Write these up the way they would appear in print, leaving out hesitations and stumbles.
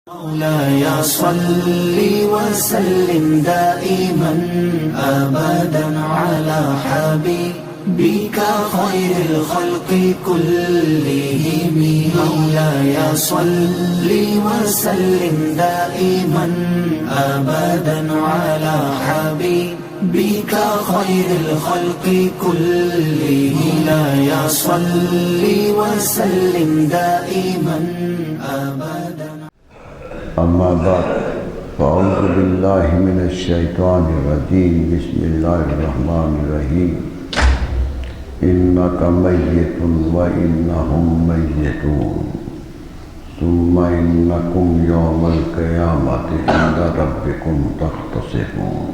مولاي صل وسلم دائما أبدا على حبيبك خير الخلق كلهم. مولاي صل وسلم دائما أبدا على حبيبك خير الخلق كلهم. مولاي صل وسلم دائما أبدا. اما بعد فاعوذ باللہ من الشیطان الرجیم بسم اللہ الرحمن الرحیم انک میت وانہم میتون ثم انکم یوم القیامۃ عند ربکم تختصمون.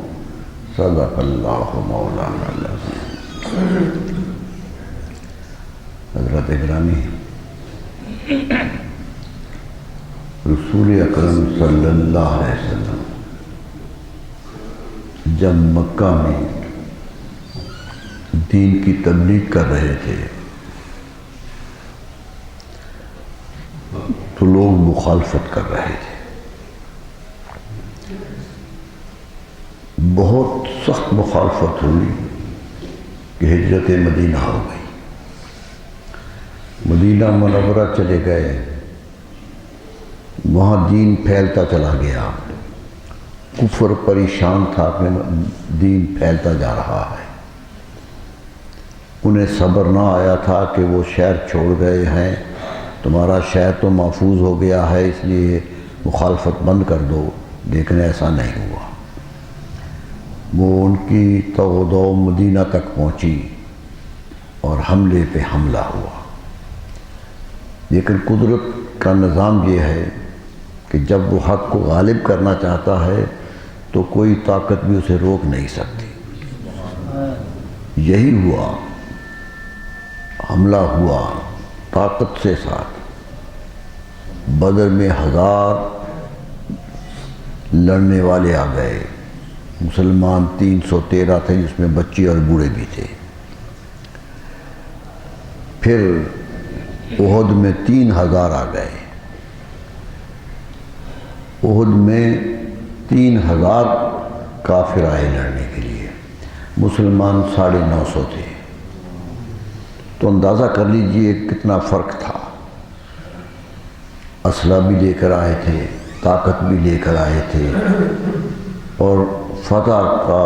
صدق اللہ مولانا العظیم. حضرت گرامی، رسول اکرم صلی اللہ علیہ وسلم جب مکہ میں دین کی تبلیغ کر رہے تھے تو لوگ مخالفت کر رہے تھے. بہت سخت مخالفت ہوئی کہ ہجرت مدینہ ہو گئی. مدینہ منورہ چلے گئے، وہاں دین پھیلتا چلا گیا. کفر پریشان تھا کہ دین پھیلتا جا رہا ہے. انہیں صبر نہ آیا تھا کہ وہ شہر چھوڑ گئے ہیں، تمہارا شہر تو محفوظ ہو گیا ہے اس لیے مخالفت بند کر دو، لیکن ایسا نہیں ہوا. وہ ان کی تغدو مدینہ تک پہنچی اور حملے پہ حملہ ہوا. لیکن قدرت کا نظام یہ ہے کہ جب وہ حق کو غالب کرنا چاہتا ہے تو کوئی طاقت بھی اسے روک نہیں سکتی. یہی ہوا، حملہ ہوا طاقت سے ساتھ. بدر میں 1000 لڑنے والے آ گئے. مسلمان 313 تھے، جس میں بچے اور بوڑھے بھی تھے. پھر احد میں 3000 آ گئے. احد میں 3000 کافر آئے لڑنے کے لیے. مسلمان 950 تھے. تو اندازہ کر لیجئے کتنا فرق تھا. اسلحہ بھی لے کر آئے تھے، طاقت بھی لے کر آئے تھے، اور فتح کا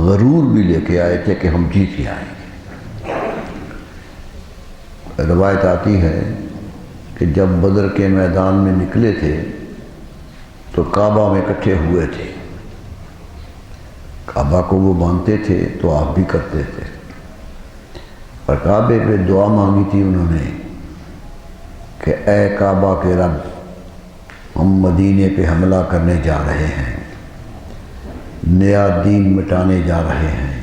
غرور بھی لے کے آئے تھے کہ ہم جیت کے آئیں گے. روایت آتی ہے کہ جب بدر کے میدان میں نکلے تھے تو کعبہ میں اکٹھے ہوئے تھے. کعبہ کو وہ مانتے تھے تو آپ بھی کرتے تھے. اور کعبے پہ دعا مانگی تھی انہوں نے کہ اے کعبہ کے رب، ہم مدینے پہ حملہ کرنے جا رہے ہیں، نیا دین مٹانے جا رہے ہیں،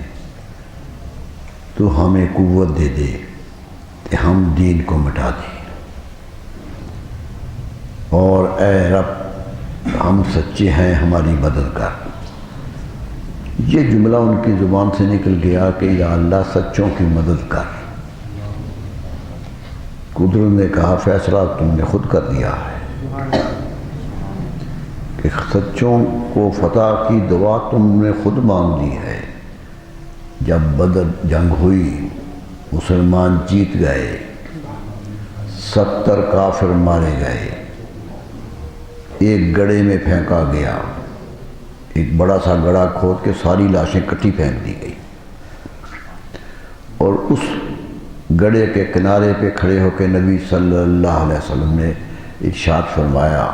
تو ہمیں قوت دے دے کہ ہم دین کو مٹا دیں. اور اے رب، ہم سچے ہیں، ہماری مدد کر. یہ جملہ ان کی زبان سے نکل گیا کہ یا اللہ سچوں کی مدد کر. قدرت نے کہا فیصلہ تم نے خود کر دیا ہے کہ سچوں کو فتح کی دعا تم نے خود مانگ لی ہے. جب بدر جنگ ہوئی، مسلمان جیت گئے، 70 کافر مارے گئے. ایک گڑھے میں پھینکا گیا، ایک بڑا سا گڑھا کھود کے ساری لاشیں کٹھی پھینک دی گئی. اور اس گڑھے کے کنارے پہ کھڑے ہو کے نبی صلی اللہ علیہ وسلم نے ارشاد فرمایا،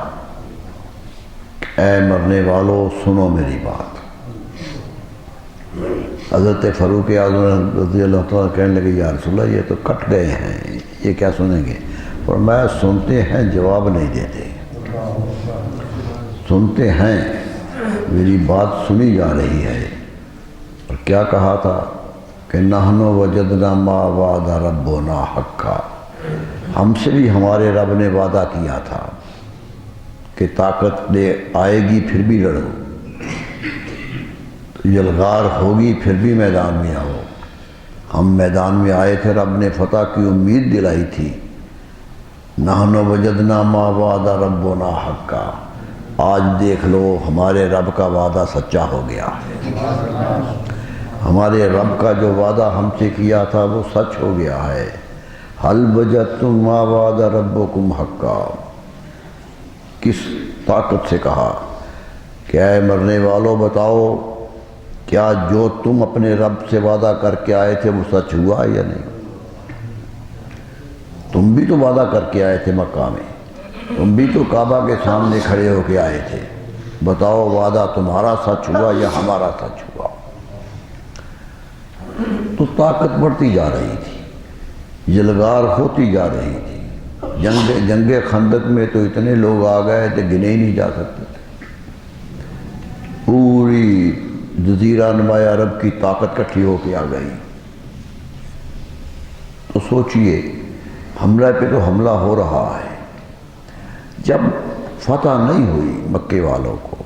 اے مرنے والو سنو میری بات. حضرت فاروق اعظم رضی اللہ تعالیٰ کہنے لگے یا رسول اللہ یہ تو کٹ گئے ہیں، یہ کیا سنیں گے؟ فرمایا سنتے ہیں، جواب نہیں دیتے. سنتے ہیں، میری بات سنی جا رہی ہے. اور کیا کہا تھا کہ نحن وجدنا ما وعد ربنا حقا. ہم سے بھی ہمارے رب نے وعدہ کیا تھا کہ طاقت لے آئے گی پھر بھی لڑو، یلغار ہوگی پھر بھی میدان میں آؤ. ہم میدان میں آئے تھے، رب نے فتح کی امید دلائی تھی، نحن وجدنا ما وعد ربنا حقا، آج دیکھ لو ہمارے رب کا وعدہ سچا ہو گیا ہے، ہمارے رب کا جو وعدہ ہم سے کیا تھا وہ سچ ہو گیا ہے۔ حل وجدتم ما وعد ربکم حقا، کس طاقت سے کہا کہ اے مرنے والوں بتاؤ کیا جو تم اپنے رب سے وعدہ کر کے آئے تھے وہ سچ ہوا یا نہیں؟ تم بھی تو وعدہ کر کے آئے تھے مکہ میں، تم بھی تو کعبہ کے سامنے کھڑے ہو کے آئے تھے، بتاؤ وعدہ تمہارا سچ ہوا یا ہمارا سچ ہوا؟ تو طاقت بڑھتی جا رہی تھی، یلغار ہوتی جا رہی تھی۔ جنگ خندق میں تو اتنے لوگ آ گئے تھے گنے ہی نہیں جا سکتے تھے، پوری جزیرہ نمایاں عرب کی طاقت کٹھی ہو کے آ گئی۔ تو سوچئے حملہ پہ تو حملہ ہو رہا ہے، جب فتح نہیں ہوئی مکے والوں کو،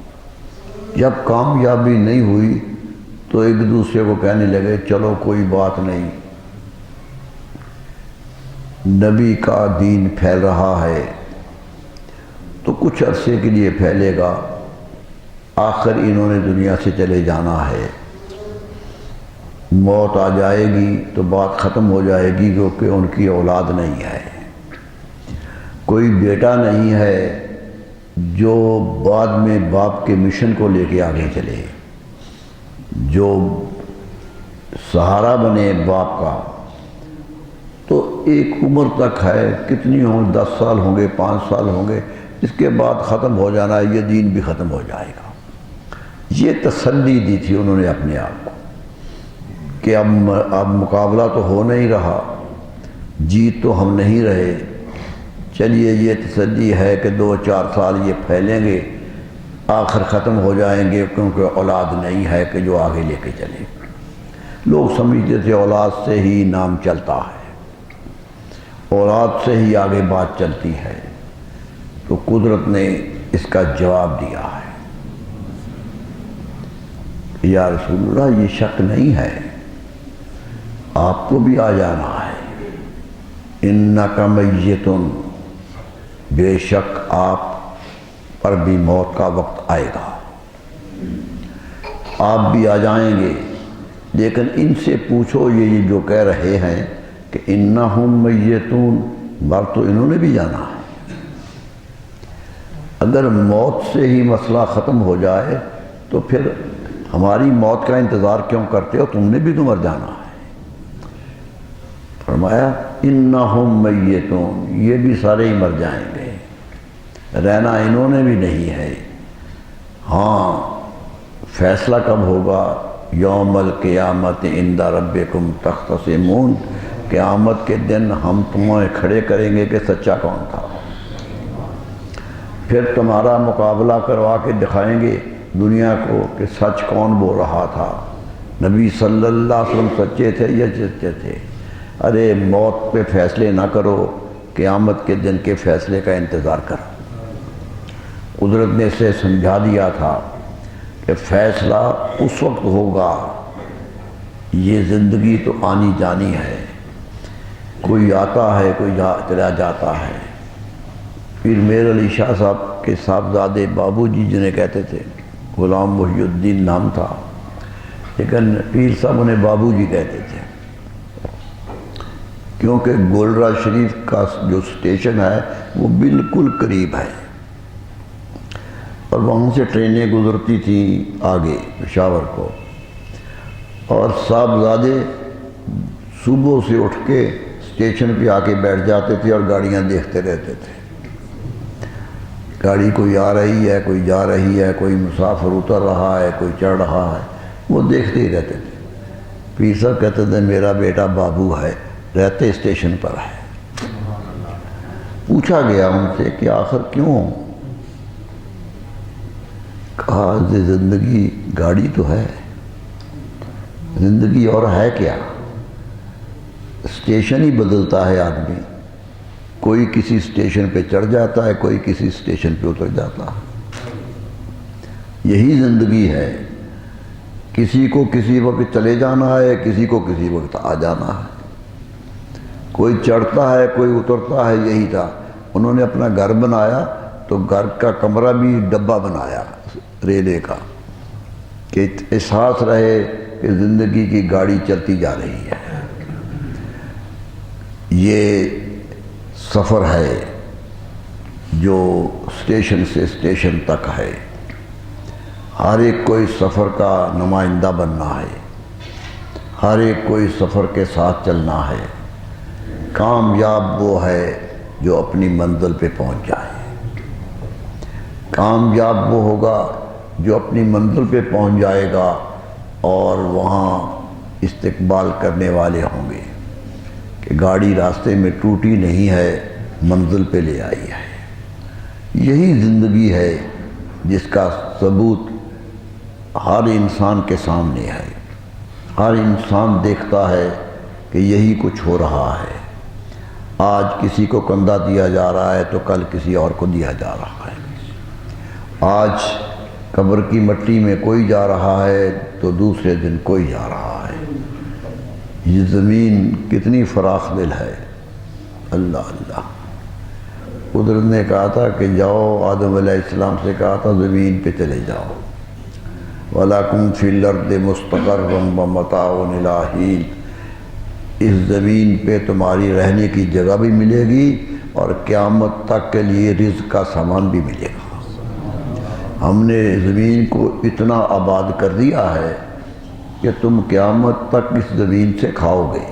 جب کامیابی نہیں ہوئی تو ایک دوسرے کو کہنے لگے چلو کوئی بات نہیں، نبی کا دین پھیل رہا ہے تو کچھ عرصے کے لیے پھیلے گا، آخر انہوں نے دنیا سے چلے جانا ہے، موت آ جائے گی تو بات ختم ہو جائے گی، کیونکہ ان کی اولاد نہیں ہے، کوئی بیٹا نہیں ہے جو بعد میں باپ کے مشن کو لے کے آگے چلے، جو سہارا بنے باپ کا۔ تو ایک عمر تک ہے، کتنی ہوں، 10 سال ہوں گے، 5 سال ہوں گے، اس کے بعد ختم ہو جانا ہے، یہ دین بھی ختم ہو جائے گا۔ یہ تسلی دی تھی انہوں نے اپنے آپ کو کہ اب مقابلہ تو ہو نہیں رہا، جیت تو ہم نہیں رہے، چلیے یہ تسلی ہے کہ 2-4 سال یہ پھیلیں گے، آخر ختم ہو جائیں گے، کیونکہ اولاد نہیں ہے کہ جو آگے لے کے چلے۔ لوگ سمجھتے تھے اولاد سے ہی نام چلتا ہے، اولاد سے ہی آگے بات چلتی ہے، تو قدرت نے اس کا جواب دیا ہے، یا رسول اللہ یہ شک نہیں ہے، آپ کو بھی آ جانا ہے، انکا میتن، بے شک آپ پر بھی موت کا وقت آئے گا، آپ بھی آ جائیں گے۔ لیکن ان سے پوچھو یہ جو کہہ رہے ہیں کہ انہم میتون، مر تو انہوں نے بھی جانا ہے، اگر موت سے ہی مسئلہ ختم ہو جائے تو پھر ہماری موت کا انتظار کیوں کرتے ہو، تم نے بھی تو مر جانا ہے۔ فرمایا انہم میتون، یہ بھی سارے ہی مر جائیں گے، رہنا انہوں نے بھی نہیں ہے۔ ہاں فیصلہ کب ہوگا؟ یوم القیامت عند ربکم تختصمون، قیامت کے دن ہم تمہیں کھڑے کریں گے کہ سچا کون تھا، پھر تمہارا مقابلہ کروا کے دکھائیں گے دنیا کو کہ سچ کون بول رہا تھا، نبی صلی اللہ علیہ وسلم سچے تھے یا جھوٹے تھے۔ ارے موت پہ فیصلے نہ کرو، قیامت کے دن کے فیصلے کا انتظار کرو۔ قدرت نے اسے سمجھا دیا تھا کہ فیصلہ اس وقت ہوگا، یہ زندگی تو آنی جانی ہے، کوئی آتا ہے کوئی چلا جاتا ہے۔ پھر میر علی شاہ صاحب کے صاحبزادے بابو جی جنہیں کہتے تھے، غلام محی الدین نام تھا، لیکن پیر صاحب انہیں بابو جی کہتے تھے، کیونکہ گولرا شریف کا جو اسٹیشن ہے وہ بالکل قریب ہے، اور وہاں سے ٹرینیں گزرتی تھیں آگے پشاور کو، اور صاحبزادے صبح سے اٹھ کے اسٹیشن پہ آ کے بیٹھ جاتے تھے اور گاڑیاں دیکھتے رہتے تھے، گاڑی کوئی آ رہی ہے کوئی جا رہی ہے، کوئی مسافر اتر رہا ہے کوئی چڑھ رہا ہے، وہ دیکھتے ہی رہتے تھے۔ پیر صاحب کہتے تھے میرا بیٹا بابو ہے، رہتے اسٹیشن پر ہے۔ پوچھا گیا ان سے کہ آخر کیوں؟ کہا زندگی گاڑی تو ہے، زندگی اور ہے کیا، اسٹیشن ہی بدلتا ہے آدمی، کوئی کسی اسٹیشن پہ چڑھ جاتا ہے کوئی کسی اسٹیشن پہ اتر جاتا ہے، یہی زندگی ہے، کسی کو کسی وقت چلے جانا ہے کسی کو کسی وقت آ جانا ہے، کوئی چڑھتا ہے کوئی اترتا ہے، یہی تھا۔ انہوں نے اپنا گھر بنایا تو گھر کا کمرہ بھی ڈبہ بنایا ریلے کا، کہ احساس رہے کہ زندگی کی گاڑی چلتی جا رہی ہے۔ یہ سفر ہے جو اسٹیشن سے اسٹیشن تک ہے، ہر ایک کو اس سفر کا نمائندہ بننا ہے، ہر ایک کو اس سفر کے ساتھ چلنا ہے۔ کامیاب وہ ہے جو اپنی منزل پہ پہنچ جائے، کامیاب وہ ہوگا جو اپنی منزل پہ پہنچ جائے گا اور وہاں استقبال کرنے والے ہوں گے کہ گاڑی راستے میں ٹوٹی نہیں ہے، منزل پہ لے آئی ہے۔ یہی زندگی ہے جس کا ثبوت ہر انسان کے سامنے ہے، ہر انسان دیکھتا ہے کہ یہی کچھ ہو رہا ہے۔ آج کسی کو کندھا دیا جا رہا ہے تو کل کسی اور کو دیا جا رہا ہے، آج قبر کی مٹی میں کوئی جا رہا ہے تو دوسرے دن کوئی جا رہا ہے۔ یہ زمین کتنی فراخ دل ہے، اللہ اللہ۔ قدرت نے کہا تھا کہ جاؤ، آدم علیہ السلام سے کہا تھا زمین پہ چلے جاؤ، وَلَكُمْ فِي الْأَرْضِ مُسْتَقَرٌّ وَمَتَاعٌ إِلَىٰ حِينٍ، اس زمین پہ تمہاری رہنے کی جگہ بھی ملے گی اور قیامت تک کے لیے رزق کا سامان بھی ملے گا۔ ہم نے زمین کو اتنا آباد کر دیا ہے کہ تم قیامت تک اس زمین سے کھاؤ گے،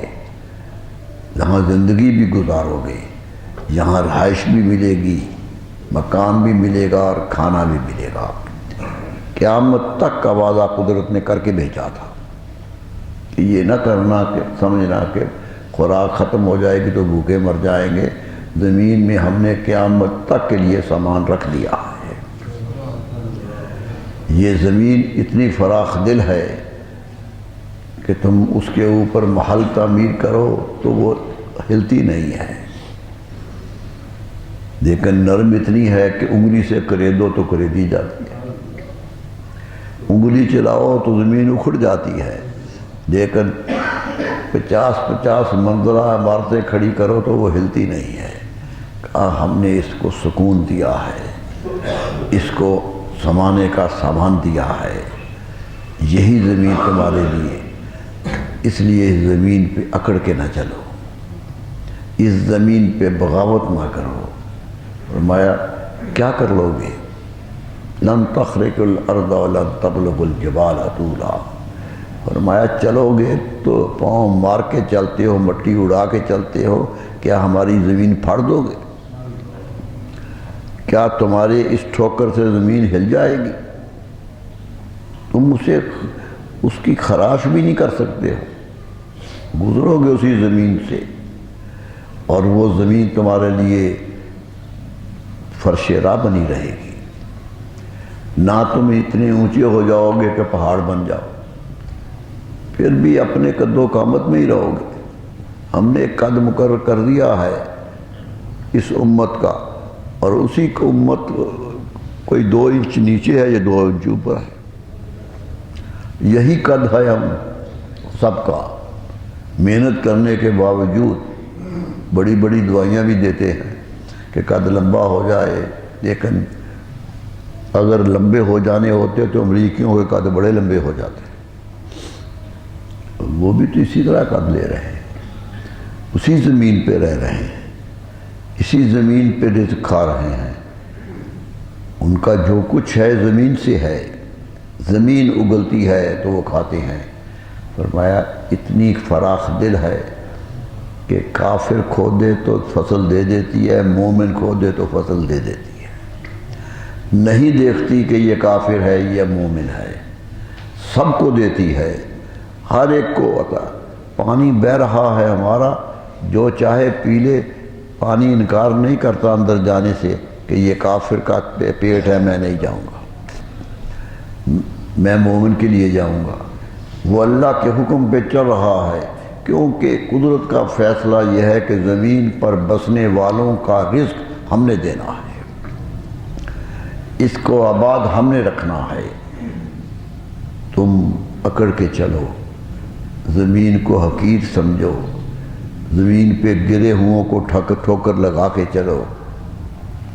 یہاں زندگی بھی گزارو گے، یہاں رہائش بھی ملے گی، مکان بھی ملے گا اور کھانا بھی ملے گا۔ قیامت تک کا وعدہ قدرت نے کر کے بھیجا تھا کہ یہ نہ کرنا کہ سمجھنا کہ خوراک ختم ہو جائے گی تو بھوکے مر جائیں گے، زمین میں ہم نے قیامت تک کے لیے سامان رکھ دیا ہے۔ یہ زمین اتنی فراخ دل ہے کہ تم اس کے اوپر محل تعمیر کرو تو وہ ہلتی نہیں ہے، لیکن نرم اتنی ہے کہ انگلی سے کریدو تو کریدی جاتی ہے، انگلی چلاؤ تو زمین اکھڑ جاتی ہے، لیکن 50 منزلہ عمارتیں کھڑی کرو تو وہ ہلتی نہیں ہے۔ ہم نے اس کو سکون دیا ہے، اس کو سمانے کا سامان دیا ہے، یہی زمین تمہارے لیے، اس لیے اس زمین پہ اکڑ کے نہ چلو، اس زمین پہ بغاوت نہ کرو۔ فرمایا کیا کر لو گے؟ لن تخرق الارض ولن تبلغ الجبال طولا، فرمایا چلو گے تو پاؤں مار کے چلتے ہو، مٹی اڑا کے چلتے ہو، کیا ہماری زمین پھاڑ دو گے؟ کیا تمہارے اس ٹھوکر سے زمین ہل جائے گی؟ تم اسے اس کی خراش بھی نہیں کر سکتے ہو، گزرو گے اسی زمین سے اور وہ زمین تمہارے لیے فرش راہ بنی رہے گی۔ نہ تم اتنے اونچے ہو جاؤ گے کہ پہاڑ بن جاؤ، پھر بھی اپنے قد و قامت میں ہی رہو گے۔ ہم نے ایک قد مقرر کر دیا ہے اس امت کا، اور اسی کو امت کوئی 2 انچ نیچے ہے یا 2 انچ اوپر ہے، یہی قد ہے ہم سب کا۔ محنت کرنے کے باوجود بڑی بڑی دعائیاں بھی دیتے ہیں کہ قد لمبا ہو جائے، لیکن اگر لمبے ہو جانے ہوتے تو امریکیوں کے قد بڑے لمبے ہو جاتے، وہ بھی تو اسی طرح قد لے رہے ہیں، اسی زمین پہ رہ رہے ہیں، اسی زمین پہ رزق کھا رہے ہیں، ان کا جو کچھ ہے زمین سے ہے، زمین اگلتی ہے تو وہ کھاتے ہیں۔ فرمایا اتنی فراخ دل ہے کہ کافر کھودے تو فصل دے دیتی ہے، مومن کھودے تو فصل دے دیتی ہے، نہیں دیکھتی کہ یہ کافر ہے یہ مومن ہے، سب کو دیتی ہے، ہر ایک کو عطا۔ پانی بہہ رہا ہے ہمارا، جو چاہے پی لے، پانی انکار نہیں کرتا اندر جانے سے کہ یہ کافر کا پیٹ ہے، میں نہیں جاؤں گا، میں مومن کے لیے جاؤں گا۔ وہ اللہ کے حکم پہ چل رہا ہے، کیونکہ قدرت کا فیصلہ یہ ہے کہ زمین پر بسنے والوں کا رزق ہم نے دینا ہے، اس کو آباد ہم نے رکھنا ہے۔ تم اکڑ کے چلو، زمین کو حقیر سمجھو، زمین پہ گرے ہوں کو ٹھوکر لگا کے چلو،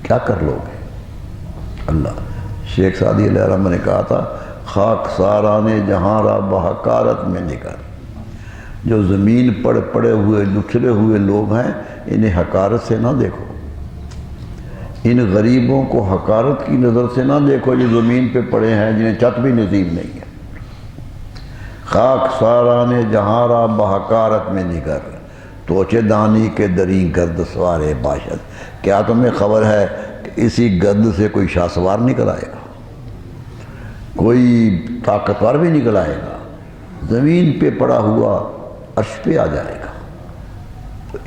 کیا کر لو گے؟ اللہ شیخ سعدی علیہ الرحمہ نے کہا تھا خاک سارانے جہاں را بحکارت میں نگر، جو زمین پڑے ہوئے لچھڑے ہوئے لوگ ہیں انہیں حقارت سے نہ دیکھو، ان غریبوں کو حقارت کی نظر سے نہ دیکھو جو زمین پہ پڑے ہیں جنہیں چھت بھی نصیب نہیں ہے۔ خاک سارانے جہاں را بحکارت میں نگر، توچے دانی کے دریں گرد سوارے باشد۔ کیا تمہیں خبر ہے کہ اسی گرد سے کوئی شاہ سوار نکل آئے گا، کوئی طاقتور بھی نکل آئے گا، زمین پہ پڑا ہوا عرش پہ آ جائے گا۔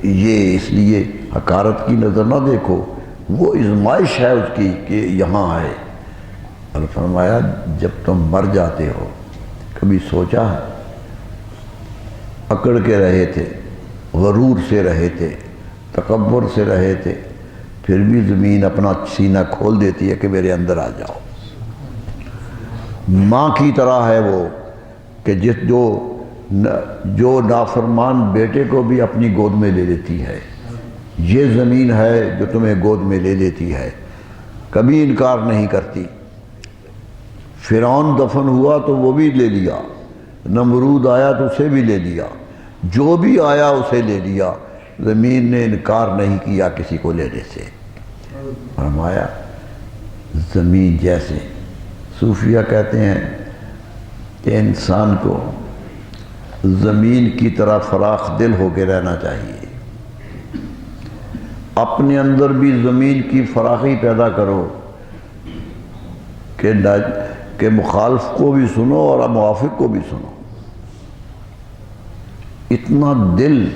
یہ اس لیے حقارت کی نظر نہ دیکھو، وہ ازمائش ہے اس کی کہ یہاں آئے۔ اور فرمایا جب تم مر جاتے ہو کبھی سوچا ہے؟ اکڑ کے رہے تھے، غرور سے رہے تھے، تکبر سے رہے تھے، پھر بھی زمین اپنا سینہ کھول دیتی ہے کہ میرے اندر آ جاؤ۔ ماں کی طرح ہے وہ کہ جو نافرمان بیٹے کو بھی اپنی گود میں لے لیتی ہے، یہ زمین ہے جو تمہیں گود میں لے لیتی ہے، کبھی انکار نہیں کرتی۔ فرعون دفن ہوا تو وہ بھی لے لیا، نمرود آیا تو اسے بھی لے لیا، جو بھی آیا اسے لے لیا، زمین نے انکار نہیں کیا کسی کو لینے سے۔ فرمایا زمین جیسے صوفیہ کہتے ہیں کہ انسان کو زمین کی طرح فراخ دل ہو کے رہنا چاہیے، اپنے اندر بھی زمین کی فراخی پیدا کرو کہ مخالف کو بھی سنو اور موافق کو بھی سنو، اتنا دل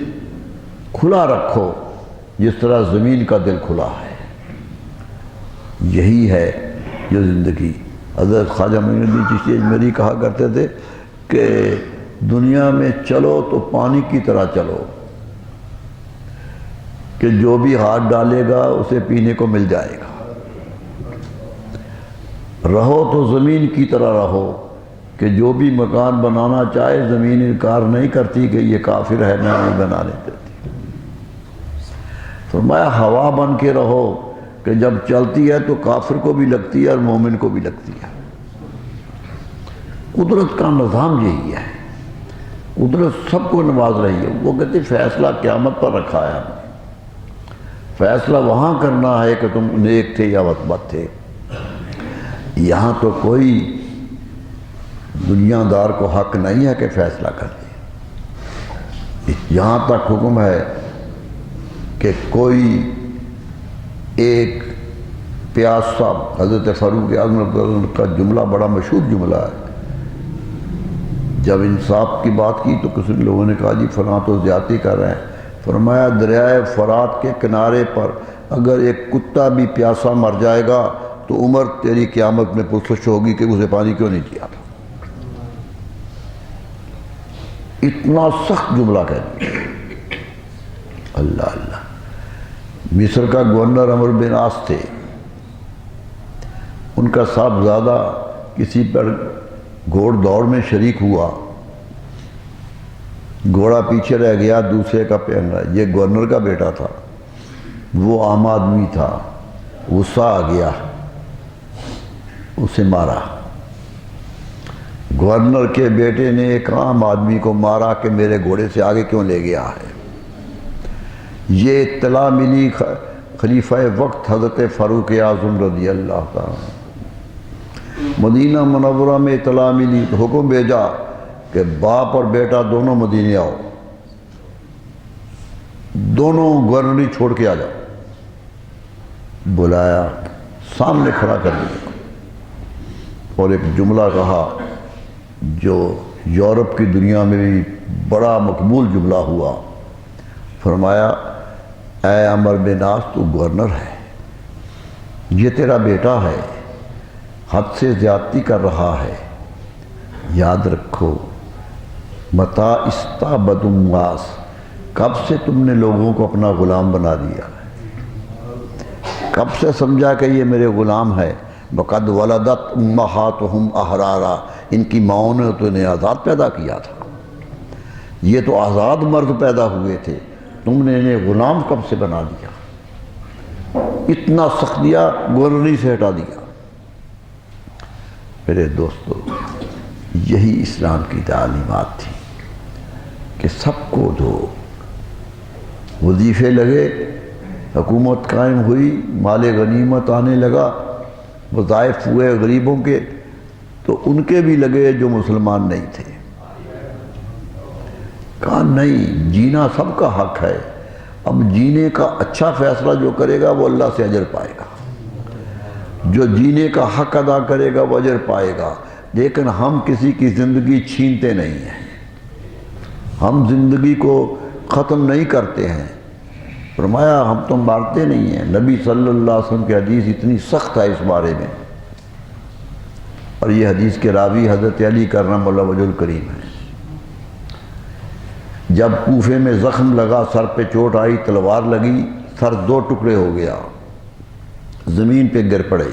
کھلا رکھو جس طرح زمین کا دل کھلا ہے۔ یہی ہے جو زندگی۔ حضرت خواجہ معین الدین چشتی اجمیری کہا کرتے تھے کہ دنیا میں چلو تو پانی کی طرح چلو کہ جو بھی ہاتھ ڈالے گا اسے پینے کو مل جائے گا، رہو تو زمین کی طرح رہو کہ جو بھی مکان بنانا چاہے زمین انکار نہیں کرتی کہ یہ کافر ہے، میں نہیں بنانے دیتی۔ فرمایا ہوا بن کے رہو کہ جب چلتی ہے تو کافر کو بھی لگتی ہے اور مومن کو بھی لگتی ہے۔ قدرت کا نظام یہی ہے، قدرت سب کو نواز رہی ہے۔ وہ کہتے فیصلہ قیامت پر رکھا ہے، فیصلہ وہاں کرنا ہے کہ تم نیک تھے یا بد تھے۔ یہاں تو کوئی دنیا دار کو حق نہیں ہے کہ فیصلہ کر دے۔ یہاں تک حکم ہے کہ کوئی ایک پیاسا، حضرت فاروق اعظم کا جملہ بڑا مشہور جملہ ہے، جب انصاف کی بات کی تو کسی لوگوں نے کہا جی فلاں تو زیادتی کر رہے ہیں۔ فرمایا دریائے فرات کے کنارے پر اگر ایک کتا بھی پیاسا مر جائے گا تو عمر تیری قیامت میں پرسش ہوگی کہ اسے پانی کیوں نہیں دیا تھا۔ اتنا سخت جملہ کہہ دیا۔ اللہ اللہ۔ مصر کا گورنر عمرو بن عاص تھے، ان کا صاحبزادہ کسی پر گھوڑ دوڑ میں شریک ہوا، گھوڑا پیچھے رہ گیا، دوسرے کا پہن رہا، یہ گورنر کا بیٹا تھا، وہ عام آدمی تھا، غصہ آ گیا، اسے مارا۔ گورنر کے بیٹے نے ایک عام آدمی کو مارا کہ میرے گھوڑے سے آگے کیوں لے گیا ہے۔ یہ اطلاع ملی خلیفہ وقت حضرت فاروق اعظم رضی اللہ تعالیٰ۔ مدینہ منورہ میں اطلاع ملی تو حکم بھیجا کہ باپ اور بیٹا دونوں مدینے آؤ، دونوں گورنری چھوڑ کے آ جاؤ۔ بلایا، سامنے کھڑا کر دیا اور ایک جملہ کہا جو یورپ کی دنیا میں بھی بڑا مقبول جملہ ہوا۔ فرمایا اے عمرو بن عاص تو گورنر ہے، یہ تیرا بیٹا ہے، حد سے زیادتی کر رہا ہے، یاد رکھو متا استعبد الناس، کب سے تم نے لوگوں کو اپنا غلام بنا دیا، کب سے سمجھا کہ یہ میرے غلام ہے۔ وقد ولدت امہاتہم احرارا، ان کی ماؤں نے تو انہیں آزاد پیدا کیا تھا، یہ تو آزاد مرد پیدا ہوئے تھے، تم نے انہیں غلام کب سے بنا دیا۔ اتنا سخت دیا، گورنری سے ہٹا دیا۔ میرے دوستو، یہی اسلام کی تعلیمات تھی کہ سب کو دو، وظیفے لگے، حکومت قائم ہوئی، مال غنیمت آنے لگا، وظائف ہوئے غریبوں کے، تو ان کے بھی لگے جو مسلمان نہیں تھے۔ کہا نہیں، جینا سب کا حق ہے، اب جینے کا اچھا فیصلہ جو کرے گا وہ اللہ سے اجر پائے گا، جو جینے کا حق ادا کرے گا وہ اجر پائے گا، لیکن ہم کسی کی زندگی چھینتے نہیں ہیں، ہم زندگی کو ختم نہیں کرتے ہیں۔ فرمایا ہم تو مارتے نہیں ہیں۔ نبی صلی اللہ علیہ وسلم کی حدیث اتنی سخت ہے اس بارے میں، اور یہ حدیث کے راوی حضرت علی کرم اللہ وجہ الکریم ہے۔ جب کوفے میں زخم لگا، سر پہ چوٹ آئی، تلوار لگی، سر دو ٹکڑے ہو گیا، زمین پہ گر پڑے۔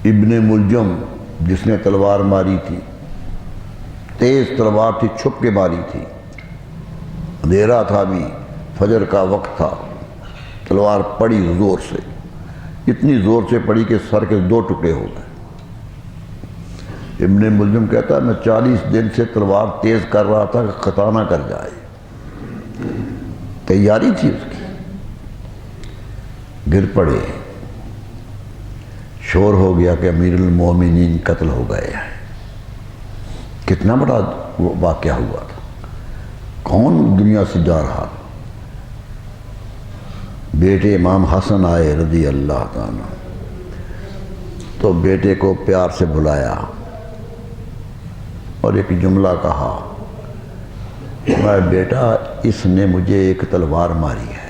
ابن ملجم جس نے تلوار ماری تھی، تیز تلوار تھی، چھپ کے ماری تھی، اندھیرا تھا بھی، فجر کا وقت تھا، تلوار پڑی زور سے، اتنی زور سے پڑی کہ سر کے دو ٹکڑے ہو گئے۔ ابن ملجم کہتا ہے میں 40 دن سے تلوار تیز کر رہا تھا کہ خطا نہ کر جائے، تیاری تھی اس کی۔ گر پڑے، شور ہو گیا کہ امیر المومنین قتل ہو گئے ہیں۔ کتنا بڑا واقعہ ہوا تھا، کون دنیا سے جا رہا تھا۔ بیٹے امام حسن آئے رضی اللہ تعالیٰ، تو بیٹے کو پیار سے بلایا اور ایک جملہ کہا، میں بیٹا اس نے مجھے ایک تلوار ماری ہے،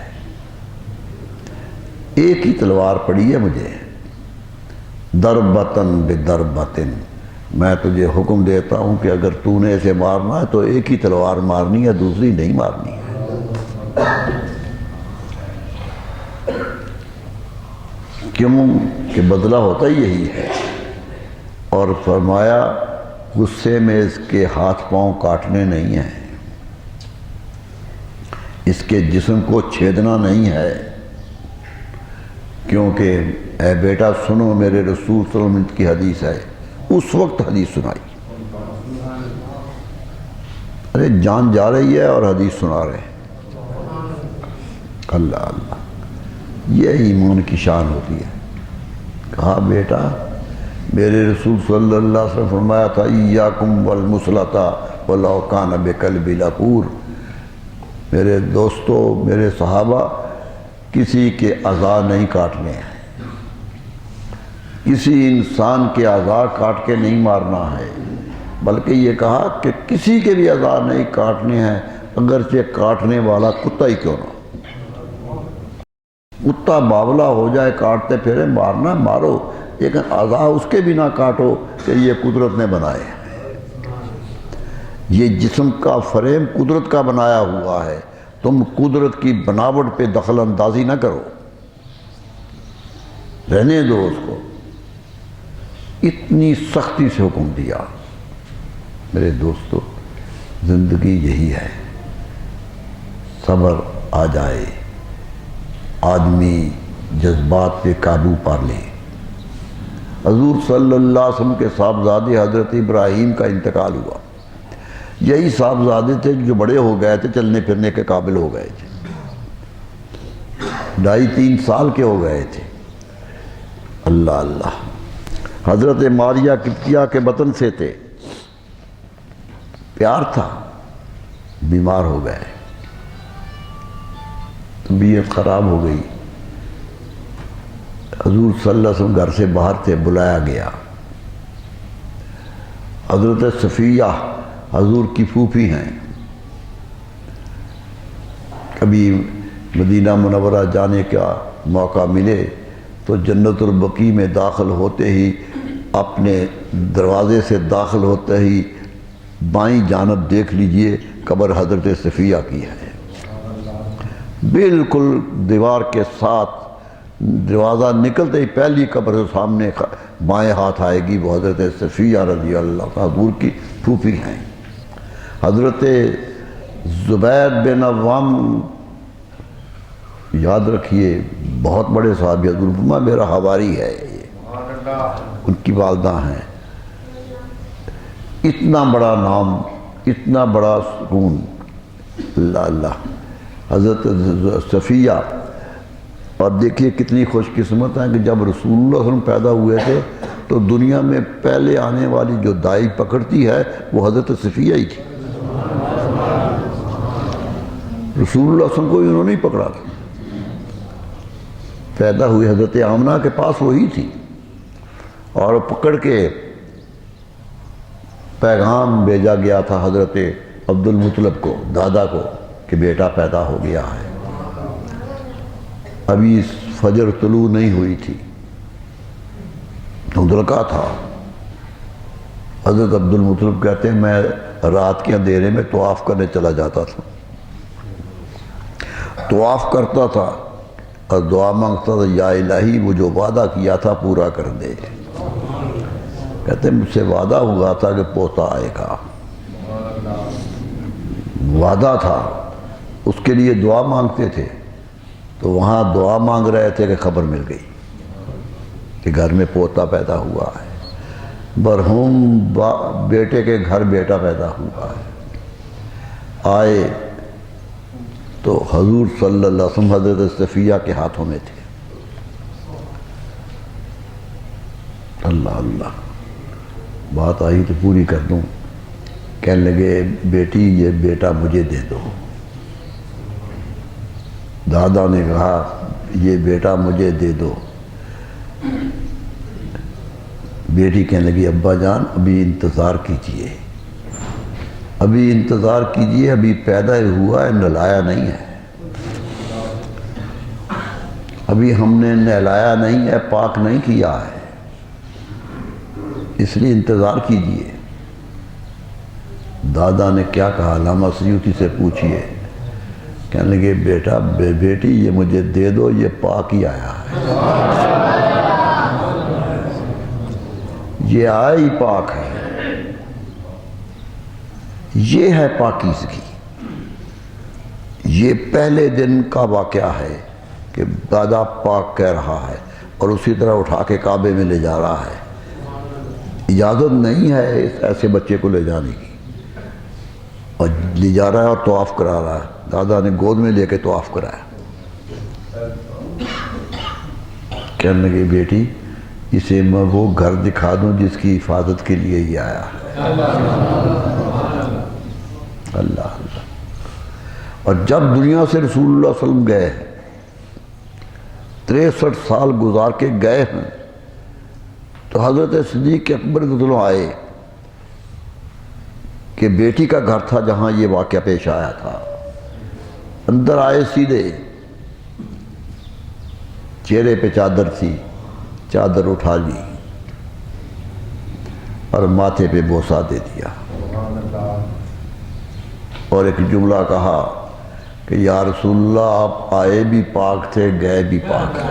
ایک ہی تلوار پڑی ہے مجھے، ضربتن بضربتن، میں تجھے حکم دیتا ہوں کہ اگر تو نے اسے مارنا ہے تو ایک ہی تلوار مارنی ہے، دوسری نہیں مارنی ہے۔ کیوں کہ بدلہ ہوتا ہی یہی ہے۔ اور فرمایا غصے میں اس کے ہاتھ پاؤں کاٹنے نہیں ہیں، اس کے جسم کو چھیدنا نہیں ہے، کیونکہ اے بیٹا سنو میرے رسول صلی اللہ علیہ وسلم کی حدیث ہے۔ اس وقت حدیث سنائی، ارے جان جا رہی ہے اور حدیث سنا رہے ہیں۔ اللہ اللہ، یہ ایمان کی شان ہوتی ہے۔ کہا بیٹا میرے رسول صلی اللہ علیہ وسلم فرمایا تھا ایاکم والمصلۃ ولو کان بقلب لقور، میرے دوستو، میرے صحابہ، کسی کے اعضاء نہیں کاٹنے ہیں، کسی انسان کے اعضاء کاٹ کے نہیں مارنا ہے، بلکہ یہ کہا کہ کسی کے بھی اعضاء نہیں کاٹنے ہیں، اگرچہ کاٹنے والا کتا ہی کیوں نہ، کتا باولا ہو جائے کاٹتے پھرے، مارنا مارو، لیکن اعضاء اس کے بھی نہ کاٹو کہ یہ قدرت نے بنائے ہیں۔ یہ جسم کا فریم قدرت کا بنایا ہوا ہے، تم قدرت کی بناوٹ پہ دخل اندازی نہ کرو، رہنے دو اس کو۔ اتنی سختی سے حکم دیا۔ میرے دوستو، زندگی یہی ہے، صبر آ جائے، آدمی جذبات پہ قابو پا لے۔ حضور صلی اللہ علیہ وسلم کے صاحبزادے حضرت ابراہیم کا انتقال ہوا، یہی صاحبزادے تھے جو بڑے ہو گئے تھے، چلنے پھرنے کے قابل ہو گئے تھے، 2.5-3 سال کے ہو گئے تھے۔ اللہ اللہ، حضرت ماریہ قبطیہ کے وطن سے تھے، پیار تھا، بیمار ہو گئے، طبیعت خراب ہو گئی۔ حضور صلی اللہ علیہ وسلم گھر سے باہر تھے، بلایا گیا۔ حضرت صفیہ حضور کی پھوپھی ہیں، کبھی مدینہ منورہ جانے کا موقع ملے تو جنت البقیع میں داخل ہوتے ہی، اپنے دروازے سے داخل ہوتے ہی بائیں جانب دیکھ لیجئے، قبر حضرت صفیہ کی ہے، بالکل دیوار کے ساتھ، دروازہ نکلتے ہی پہلی قبر سے سامنے بائیں ہاتھ آئے گی، وہ حضرت صفیہ رضی اللہ عنہ حضور کی پھوپھی ہیں۔ حضرت زبیر بن عوام یاد رکھیے بہت بڑے صحابی، حضور فرمایا میرا حواری ہے یہ، ان کی والدہ ہیں۔ اتنا بڑا نام، اتنا بڑا سکون، اللہ اللہ۔ حضرت صفیہ، اور دیکھیے کتنی خوش قسمت ہیں کہ جب رسول اللہ صلی اللہ علیہ وسلم پیدا ہوئے تھے تو دنیا میں پہلے آنے والی جو دائی پکڑتی ہے وہ حضرت صفیہ ہی تھی۔ رسول اللہ صلی اللہ علیہ وسلم کو انہوں نے پکڑا تھا، پیدا ہوئی حضرت آمنہ کے پاس وہی تھی، اور پکڑ کے پیغام بھیجا گیا تھا حضرت عبد المطلب کو، دادا کو، کہ بیٹا پیدا ہو گیا ہے۔ ابھی فجر طلوع نہیں ہوئی تھی، دھندلکا تھا۔ حضرت عبد المطلب کہتے ہیں میں رات کے اندھیرے میں طواف کرنے چلا جاتا تھا، طواف کرتا تھا اور دعا مانگتا تھا، یا الہی وہ جو وعدہ کیا تھا پورا کر دے۔ کہتے ہیں مجھ سے وعدہ ہوا تھا کہ پوتا آئے گا، وعدہ تھا، اس کے لیے دعا مانگتے تھے، تو وہاں دعا مانگ رہے تھے کہ خبر مل گئی کہ گھر میں پوتا پیدا ہوا ہے، مرحوم بیٹے کے گھر بیٹا پیدا ہوا ہے۔ آئے تو حضور صلی اللہ علیہ وسلم حضرت صفیہ کے ہاتھوں میں تھے۔ اللہ اللہ، بات آئی تو پوری کر دوں۔ کہنے لگے بیٹی یہ بیٹا مجھے دے دو۔ دادا نے کہا یہ بیٹا مجھے دے دو۔ بیٹی کہنے لگی ابا جان ابھی انتظار کیجئے، ابھی انتظار کیجئے، ابھی پیدا ہوا ہے، نہلایا نہیں ہے، ابھی ہم نے نہلایا نہیں ہے، پاک نہیں کیا ہے، اس لیے انتظار کیجئے۔ دادا نے کیا کہا؟ علامہ سیوطی سے پوچھئے۔ کہنے لگے بیٹا بیٹی یہ مجھے دے دو، یہ پاک ہی آیا ہے، یہ آیا ہی پاک ہے، یہ ہے پاکیزگی۔ یہ پہلے دن کا واقعہ ہے کہ دادا پاک کہہ رہا ہے اور اسی طرح اٹھا کے کعبے میں لے جا رہا ہے۔ اجازت نہیں ہے ایسے بچے کو لے جانے کی، اور لے جا رہا ہے اور طواف کرا رہا ہے۔ دادا نے گود میں لے کے طواف کرایا۔ کہنے لگے بیٹی اسے میں وہ گھر دکھا دوں جس کی حفاظت کے لیے ہی آیا ہے۔ اللہ اللہ۔ اور جب دنیا سے رسول اللہ صلی اللہ علیہ وسلم گئے، 63 سال گزار کے گئے ہیں، تو حضرت صدیق اکبر رضی اللہ آئے کہ بیٹی کا گھر تھا جہاں یہ واقعہ پیش آیا تھا۔ اندر آئے سیدھے، چہرے پہ چادر تھی، چادر اٹھا لی اور ماتھے پہ بوسہ دے دیا، اور ایک جملہ کہا کہ یا رسول اللہ آپ آئے بھی پاک تھے، گئے بھی پاک تھے،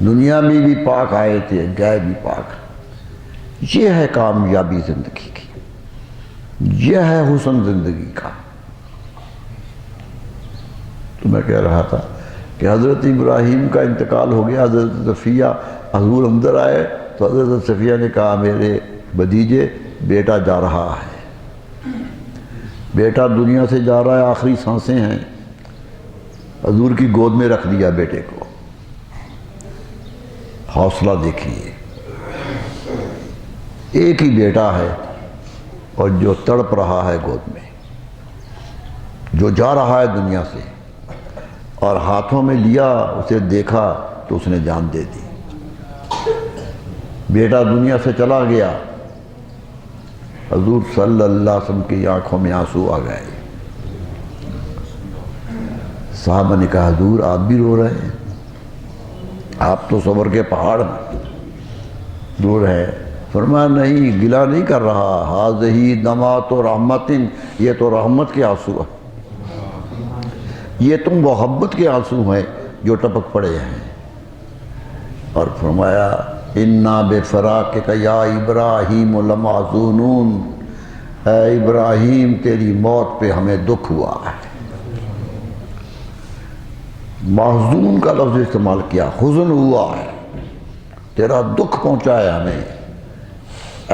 دنیا میں بھی پاک آئے تھے، گئے بھی پاک۔ یہ ہے کامیابی زندگی کی، یہ ہے حسن زندگی کا۔ تو میں کہہ رہا تھا کہ حضرت ابراہیم کا انتقال ہو گیا، حضرت صفیہ، حضور اندر آئے تو حضرت صفیہ نے کہا میرے بھتیجے بیٹا جا رہا ہے، بیٹا دنیا سے جا رہا ہے، آخری سانسیں ہیں۔ حضور کی گود میں رکھ دیا بیٹے کو۔ حوصلہ دیکھیے، ایک ہی بیٹا ہے اور جو تڑپ رہا ہے گود میں، جو جا رہا ہے دنیا سے، اور ہاتھوں میں لیا، اسے دیکھا تو اس نے جان دے دی۔ بیٹا دنیا سے چلا گیا، حضور صلی اللہ علیہ وسلم کی آنکھوں میں آنسو آ گئے۔ صحابہ نے کہا حضور آپ بھی رو رہے ہیں؟ آپ تو صبر کے پہاڑ ہیں، رو رہے ہیں؟ فرمایا نہیں، گلہ نہیں کر رہا، ہذہ دمعۃ رحمت، یہ تو رحمت کے آنسو ہیں، یہ تم محبت کے آنسو ہیں جو ٹپک پڑے ہیں۔ اور فرمایا انا بفراقک یا ابراہیم لمحزونون، اے ابراہیم تیری موت پہ ہمیں دکھ ہوا ہے۔ محزون کا لفظ استعمال کیا، حزن ہوا ہے، تیرا دکھ پہنچا ہے ہمیں،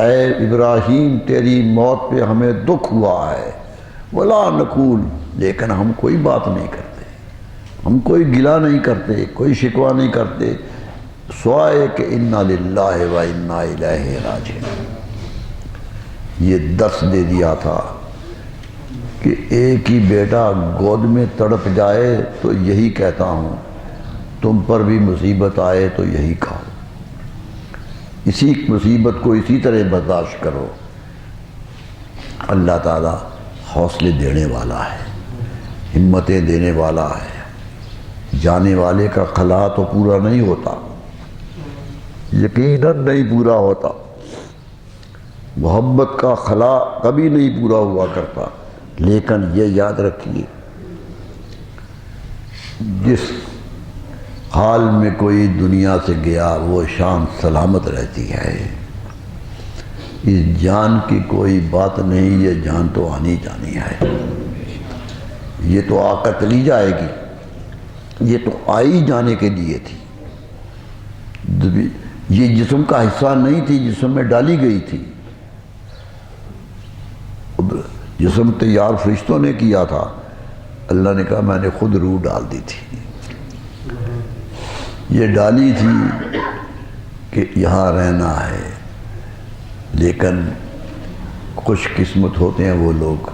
اے ابراہیم تیری موت پہ ہمیں دکھ ہوا ہے، ولا نقول، لیکن ہم کوئی بات نہیں کرتے، ہم کوئی گلہ نہیں کرتے، کوئی شکوہ نہیں کرتے، سوائے کہ انا للہ و انا الیہ راجعون۔ یہ درس دے دیا تھا کہ ایک ہی بیٹا گود میں تڑپ جائے تو یہی کہتا ہوں، تم پر بھی مصیبت آئے تو یہی کہو، اسی مصیبت کو اسی طرح برداشت کرو۔ اللہ تعالیٰ حوصلے دینے والا ہے، ہمتیں دینے والا ہے۔ جانے والے کا خلا تو پورا نہیں ہوتا، یقیناً نہیں پورا ہوتا، محبت کا خلا کبھی نہیں پورا ہوا کرتا، لیکن یہ یاد رکھیے جس حال میں کوئی دنیا سے گیا وہ شان سلامت رہتی ہے۔ اس جان کی کوئی بات نہیں، یہ جان تو آنی جانی ہے، یہ تو آ کر چلی جائے گی، یہ تو آئی جانے کے لیے تھی، یہ جسم کا حصہ نہیں تھی، جسم میں ڈالی گئی تھی، جسم تیار فرشتوں نے کیا تھا، اللہ نے کہا میں نے خود روح ڈال دی تھی، یہ ڈالی تھی کہ یہاں رہنا ہے، لیکن خوش قسمت ہوتے ہیں وہ لوگ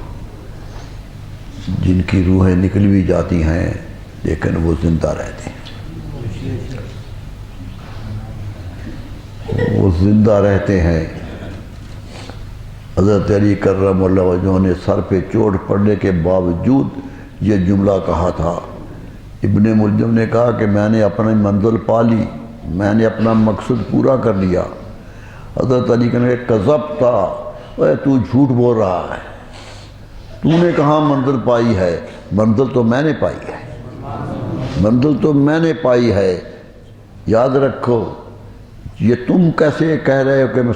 جن کی روحیں نکل بھی جاتی ہیں لیکن وہ زندہ رہتے ہیں، وہ زندہ رہتے ہیں۔ حضرت علی کرم اللہ وجہہ نے سر پہ چوٹ پڑنے کے باوجود یہ جملہ کہا تھا۔ ابن ملجم نے کہا کہ میں نے اپنی منزل پا لی، میں نے اپنا مقصد پورا کر لیا۔ حضرت علی کہنے کہ کذبت، اے تو جھوٹ بول رہا ہے، تو نے کہاں منزل پائی ہے، منزل تو میں نے پائی ہے، منزل تو میں نے پائی ہے، یاد رکھو۔ یہ تم کیسے کہہ رہے ہو کہ میں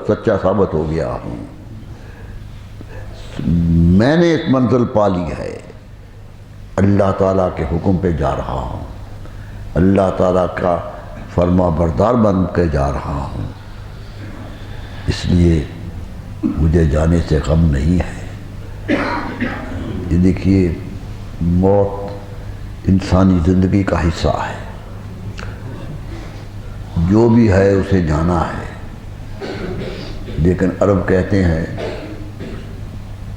سچا ثابت ہو گیا ہوں، میں نے ایک منزل پا لی ہے، اللہ تعالیٰ کے حکم پہ جا رہا ہوں، اللہ تعالیٰ کا فرما بردار بن کے جا رہا ہوں، اس لیے مجھے جانے سے غم نہیں ہے۔ یہ دیکھیے موت انسانی زندگی کا حصہ ہے، جو بھی ہے اسے جانا ہے، لیکن عرب کہتے ہیں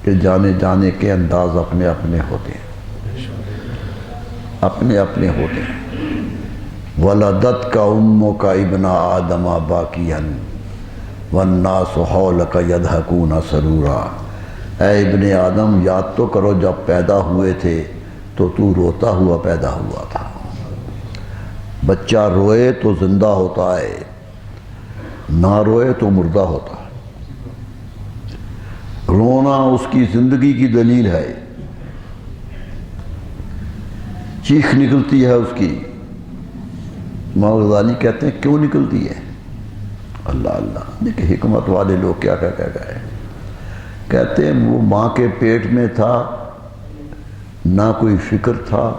کہ جانے کے انداز اپنے اپنے ہوتے ہیں، اپنے اپنے ہوتے ہیں۔ وَلَدَتْكَ أُمُّكَ ابْنَ آدَمَ بَاكِيًا وَالنَّاسُ حَوْلَكَ يَضْحَكُونَ سَرُورًا۔ اے ابن آدم یاد تو کرو جب پیدا ہوئے تھے تو تو روتا ہوا پیدا ہوا تھا، بچہ روئے تو زندہ ہوتا ہے، نہ روئے تو مردہ ہوتا ہے، رونا اس کی زندگی کی دلیل ہے، چیخ نکلتی ہے اس کی۔ امام غزالی کہتے ہیں کیوں نکلتی ہے؟ اللہ اللہ، دیکھیں حکمت والے لوگ کیا کہہ گئے، کہتے ہیں وہ ماں کے پیٹ میں تھا، نہ کوئی فکر تھا،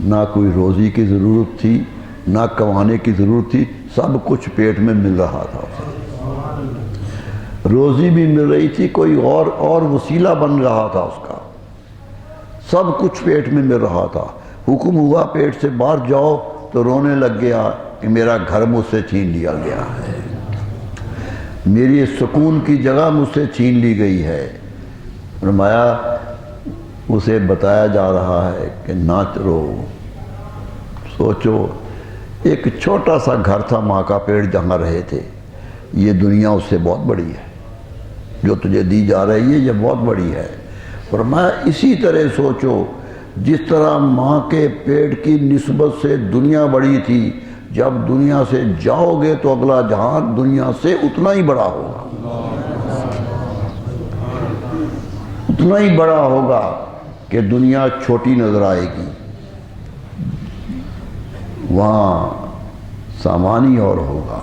نہ کوئی روزی کی ضرورت تھی، نہ کمانے کی ضرورت تھی، سب کچھ پیٹ میں مل رہا تھا، روزی بھی مل رہی تھی، کوئی اور وسیلہ بن رہا تھا اس کا، سب کچھ پیٹ میں مل رہا تھا۔ حکم ہوا پیٹ سے باہر جاؤ تو رونے لگ گیا کہ میرا گھر مجھ سے چھین لیا گیا ہے، میری سکون کی جگہ مجھ سے چھین لی گئی ہے۔ فرمایا اسے بتایا جا رہا ہے کہ نہ رو، سوچو ایک چھوٹا سا گھر تھا ماں کا پیٹ جہاں رہے تھے، یہ دنیا اس سے بہت بڑی ہے، جو تجھے دی جا رہی ہے یہ بہت بڑی ہے۔ فرمایا اسی طرح سوچو، جس طرح ماں کے پیٹ کی نسبت سے دنیا بڑی تھی، جب دنیا سے جاؤ گے تو اگلا جہان دنیا سے اتنا ہی بڑا ہوگا، اتنا ہی بڑا ہوگا کہ دنیا چھوٹی نظر آئے گی، وہاں سامانی اور ہوگا۔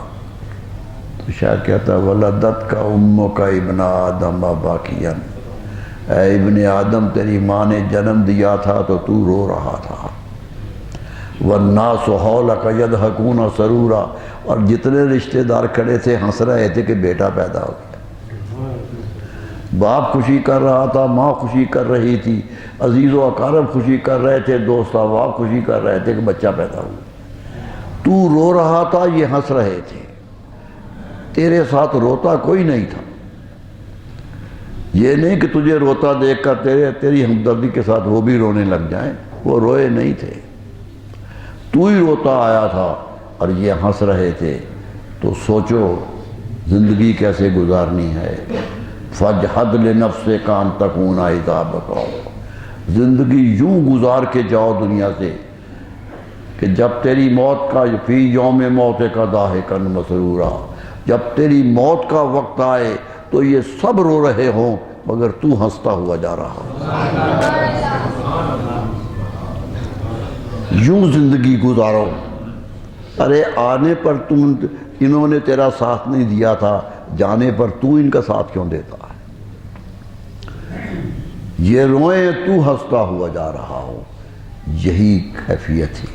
تو شاید کہتا ہے وَلَدَتْكَ أُمُّكَ ابْنَ آدَمَ بَاكِيًا، اے ابن آدم تیری ماں نے جنم دیا تھا تو تو رو رہا تھا، والناس حولک یضحکون سرورا، اور جتنے رشتہ دار کھڑے تھے ہنس رہے تھے کہ بیٹا پیدا ہو گیا۔ باپ خوشی کر رہا تھا، ماں خوشی کر رہی تھی، عزیز و اقارب خوشی کر رہے تھے، دوست احباب خوشی کر رہے تھے کہ بچہ پیدا ہوا۔ تو رو رہا تھا، یہ ہنس رہے تھے، تیرے ساتھ روتا کوئی نہیں تھا۔ یہ نہیں کہ تجھے روتا دیکھ کر تیری ہمدردی کے ساتھ وہ بھی رونے لگ جائیں، وہ روئے نہیں تھے، تو ہی روتا آیا تھا اور یہ ہنس رہے تھے۔ تو سوچو زندگی کیسے گزارنی ہے۔ فَاجْحَدْ لِنَفْسِكَ أَن تَكُونَ إِذَا بَقَوْا، زندگی یوں گزار کے جاؤ دنیا سے کہ جب تیری موت کا فی یوم موتک ضاحکا مسرورا، جب تیری موت کا وقت آئے تو یہ سب رو رہے ہوں مگر تو ہنستا ہوا جا رہا ہو۔ یوں زندگی گزارو۔ ارے آنے پر انہوں نے تیرا ساتھ نہیں دیا تھا، جانے پر تو ان کا ساتھ کیوں دیتا ہے؟ یہ روئیں تو ہنستا ہوا جا رہا ہو، یہی کیفیت تھی۔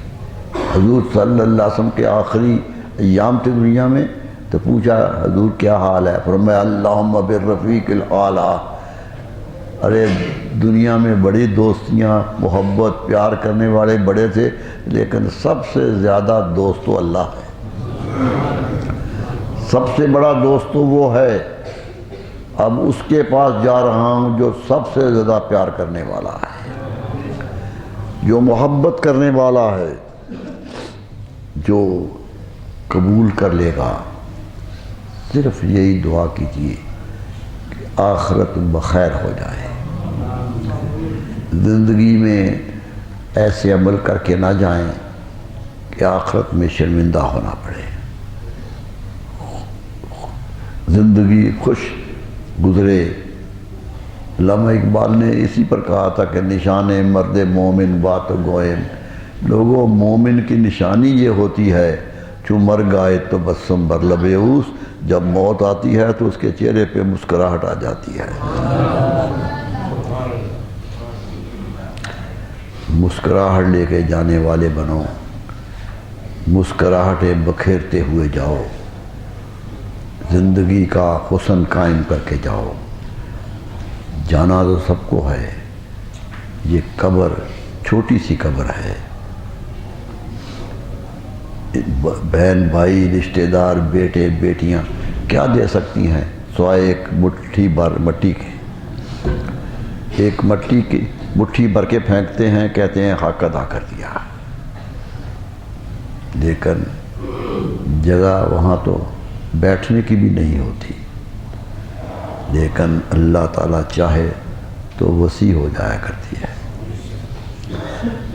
حضور صلی اللہ علیہ وسلم کے آخری ایام تھے دنیا میں، تو پوچھا حضور کیا حال ہے؟ فرمایا اللہم بالرفیق الاعلیٰ۔ ارے دنیا میں بڑی دوستیاں، محبت، پیار کرنے والے بڑے تھے، لیکن سب سے زیادہ دوست تو اللہ ہے۔ سب سے بڑا دوست تو وہ ہے، اب اس کے پاس جا رہا ہوں جو سب سے زیادہ پیار کرنے والا ہے، جو محبت کرنے والا ہے، جو قبول کر لے گا۔ صرف یہی دعا کیجیے کہ آخرت بخیر ہو جائے۔ زندگی میں ایسے عمل کر کے نہ جائیں کہ آخرت میں شرمندہ ہونا پڑے۔ زندگی خوش گزرے۔ علامہ اقبال نے اسی پر کہا تھا کہ نشان مرد مومن بات گوئم، لوگوں مومن کی نشانی یہ ہوتی ہے چو مر گائے تو بسم بر لب اوس، جب موت آتی ہے تو اس کے چہرے پہ مسکراہٹ آ جاتی ہے۔ مسکراہٹ لے کے جانے والے بنو، مسکراہٹیں بکھیرتے ہوئے جاؤ، زندگی کا حسن قائم کر کے جاؤ۔ جانا تو سب کو ہے، یہ قبر چھوٹی سی قبر ہے۔ بہن بھائی رشتہ دار بیٹے بیٹیاں کیا دے سکتی ہیں سوائے ایک مٹھی بھر مٹی کی؟ ایک مٹی کی مٹھی بھر کے پھینکتے ہیں، کہتے ہیں حق ادا کر دیا، لیکن جگہ وہاں تو بیٹھنے کی بھی نہیں ہوتی۔ لیکن اللہ تعالیٰ چاہے تو وسیع ہو جایا کرتی ہے۔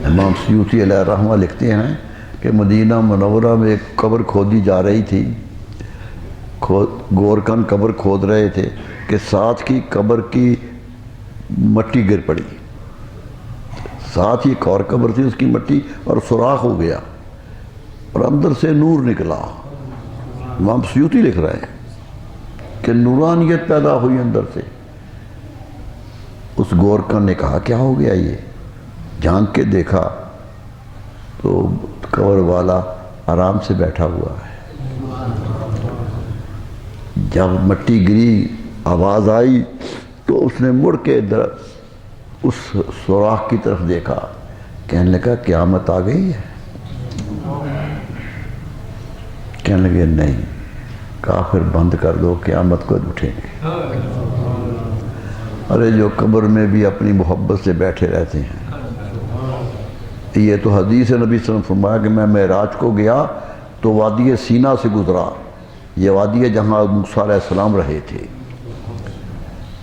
امام سیوطی علیہ الرحمہ لکھتے ہیں کہ مدینہ منورہ میں ایک قبر کھودی جا رہی تھی، گورکن قبر کھود رہے تھے کہ ساتھ کی قبر کی مٹی گر پڑی، ساتھ ہی ایک اور قبر تھی اس کی مٹی اور سوراخ ہو گیا اور اندر سے نور نکلا۔ امام سیوطی لکھ رہے ہیں کہ نورانیت پیدا ہوئی اندر سے۔ اس گورکن نے کہا کیا ہو گیا یہ؟ جھانک کے دیکھا تو قبر والا آرام سے بیٹھا ہوا ہے۔ جب مٹی گری آواز آئی تو اس نے مڑ کے ادھر اس سوراخ کی طرف دیکھا، کہنے لگا قیامت آ گئی ہے؟ کہنے لگے نہیں۔ کہا پھر بند کر دو، قیامت کو اٹھیں گے۔ ارے جو قبر میں بھی اپنی محبت سے بیٹھے رہتے ہیں۔ یہ تو حدیث نبی صلی اللہ علیہ وسلم فرمایا کہ میں معراج کو گیا تو وادی سینہ سے گزرا، یہ وادی ہے جہاں موسیٰ علیہ السلام رہے تھے،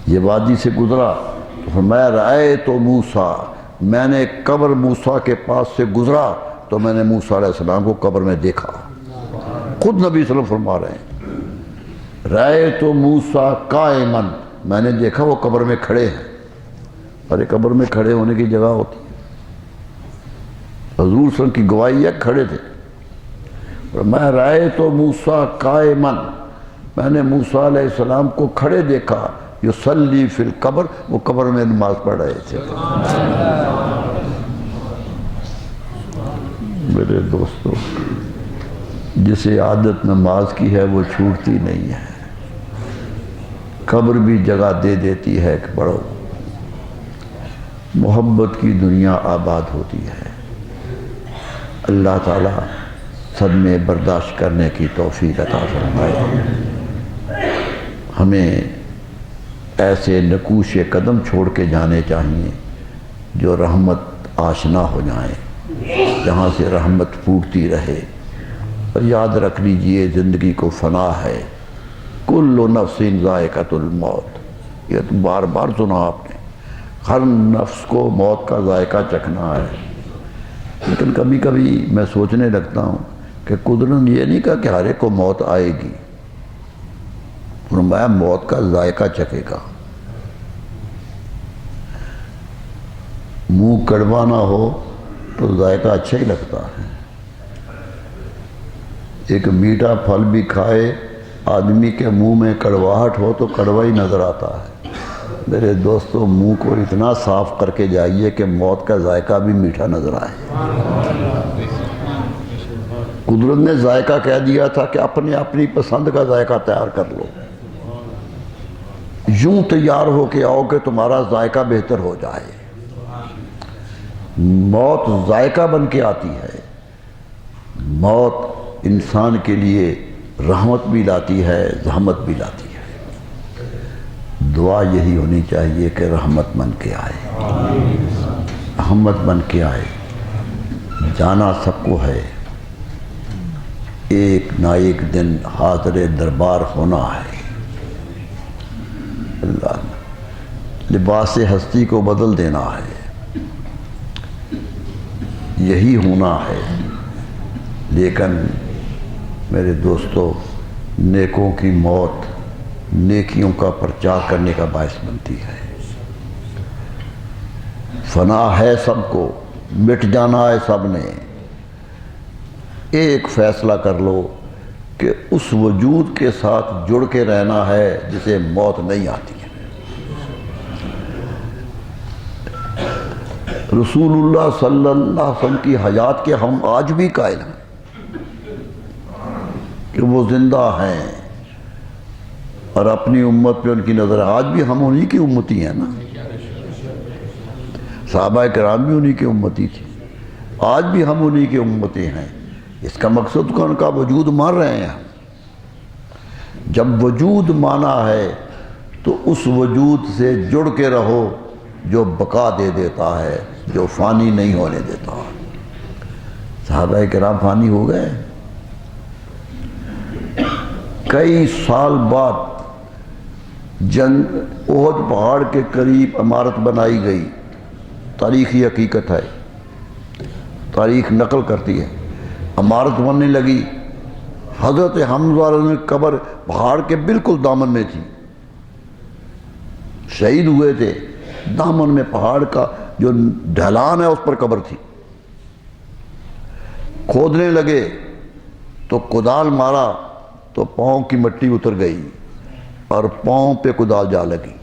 یہ وادی سے گزرا تو فرمایا رائے تو موسیٰ، میں نے قبر موسیٰ کے پاس سے گزرا تو میں نے موسیٰ علیہ السلام کو قبر میں دیکھا۔ خود نبی صلی اللہ علیہ وسلم فرما رہے ہیں رائے تو موسیٰ قائماً، میں نے دیکھا وہ قبر میں کھڑے ہیں۔ ارے قبر میں کھڑے ہونے کی جگہ ہوتی ہے، حضور صلی اللہ علیہ وسلم کی گواہی ہے کھڑے تھے۔ میں رائے تو موسیٰ قائماً، میں نے موسیٰ علیہ السلام کو کھڑے دیکھا، یصلی فی القبر، وہ قبر میں نماز پڑھ رہے تھے۔ میرے دوستو، جسے عادت نماز کی ہے وہ چھوٹتی نہیں ہے، قبر بھی جگہ دے دیتی ہے کہ پڑھو، محبت کی دنیا آباد ہوتی ہے۔ اللہ تعالیٰ صدمے برداشت کرنے کی توفیق عطا فرمائے۔ ہمیں ایسے نقوش قدم چھوڑ کے جانے چاہیے جو رحمت آشنا ہو جائیں، جہاں سے رحمت پھوٹتی رہے۔ اور یاد رکھ لیجئے زندگی کو فنا ہے، کل نفس ذائقۃ الموت، یہ تو بار بار سنا آپ نے، ہر نفس کو موت کا ذائقہ چکھنا ہے۔ لیکن کبھی کبھی میں سوچنے لگتا ہوں کہ قدرت نے یہ نہیں کہا کہ ہر ایک کو موت آئے گی، فرمایا موت کا ذائقہ چکھے گا۔ منہ کڑوا نہ ہو تو ذائقہ اچھا ہی لگتا ہے۔ ایک میٹھا پھل بھی کھائے آدمی کے منہ میں کڑواہٹ ہو تو کڑوا ہی نظر آتا ہے۔ میرے دوستو، منہ کو اتنا صاف کر کے جائیے کہ موت کا ذائقہ بھی میٹھا نظر آئے۔ قدرت نے ذائقہ کہہ دیا تھا کہ اپنی پسند کا ذائقہ تیار کر لو، یوں تیار ہو کے آؤ کہ تمہارا ذائقہ بہتر ہو جائے۔ موت ذائقہ بن کے آتی ہے، موت انسان کے لیے رحمت بھی لاتی ہے، زحمت بھی لاتی ہے۔ دعا یہی ہونی چاہیے کہ رحمت بن کے آئے، رحمت بن کے آئے۔ جانا سب کو ہے، ایک نہ ایک دن حاضر دربار ہونا ہے۔ اللہ لباس ہستی کو بدل دینا ہے، یہی ہونا ہے۔ لیکن میرے دوستو، نیکوں کی موت نیکیوں کا پرچار کرنے کا باعث بنتی ہے۔ فنا ہے سب کو، مٹ جانا ہے سب نے۔ ایک فیصلہ کر لو کہ اس وجود کے ساتھ جڑ کے رہنا ہے جسے موت نہیں آتی ہے۔ رسول اللہ صلی اللہ علیہ وسلم کی حیات کے ہم آج بھی قائل ہیں کہ وہ زندہ ہیں، اور اپنی امت پہ ان کی نظر ہے۔ آج بھی ہم انہی کی امتی ہیں نا، صحابہ کرام بھی انہی کی امتی تھی، آج بھی ہم انہی کی امتی ہیں۔ اس کا مقصد کہ ان کا وجود مان رہے ہیں ہم۔ جب وجود مانا ہے تو اس وجود سے جڑ کے رہو جو بقا دے دیتا ہے، جو فانی نہیں ہونے دیتا۔ صحابہ کرام فانی ہو گئے، کئی سال بعد جنگ احد پہاڑ کے قریب عمارت بنائی گئی، تاریخی حقیقت ہے، تاریخ نقل کرتی ہے۔ عمارت بننے لگی، حضرت حمزہ نے قبر پہاڑ کے بالکل دامن میں تھی، شہید ہوئے تھے، دامن میں پہاڑ کا جو ڈھلان ہے اس پر قبر تھی۔ کھودنے لگے تو کدال مارا تو پاؤں کی مٹی اتر گئی اور پاؤں پہ کدال جا لگی۔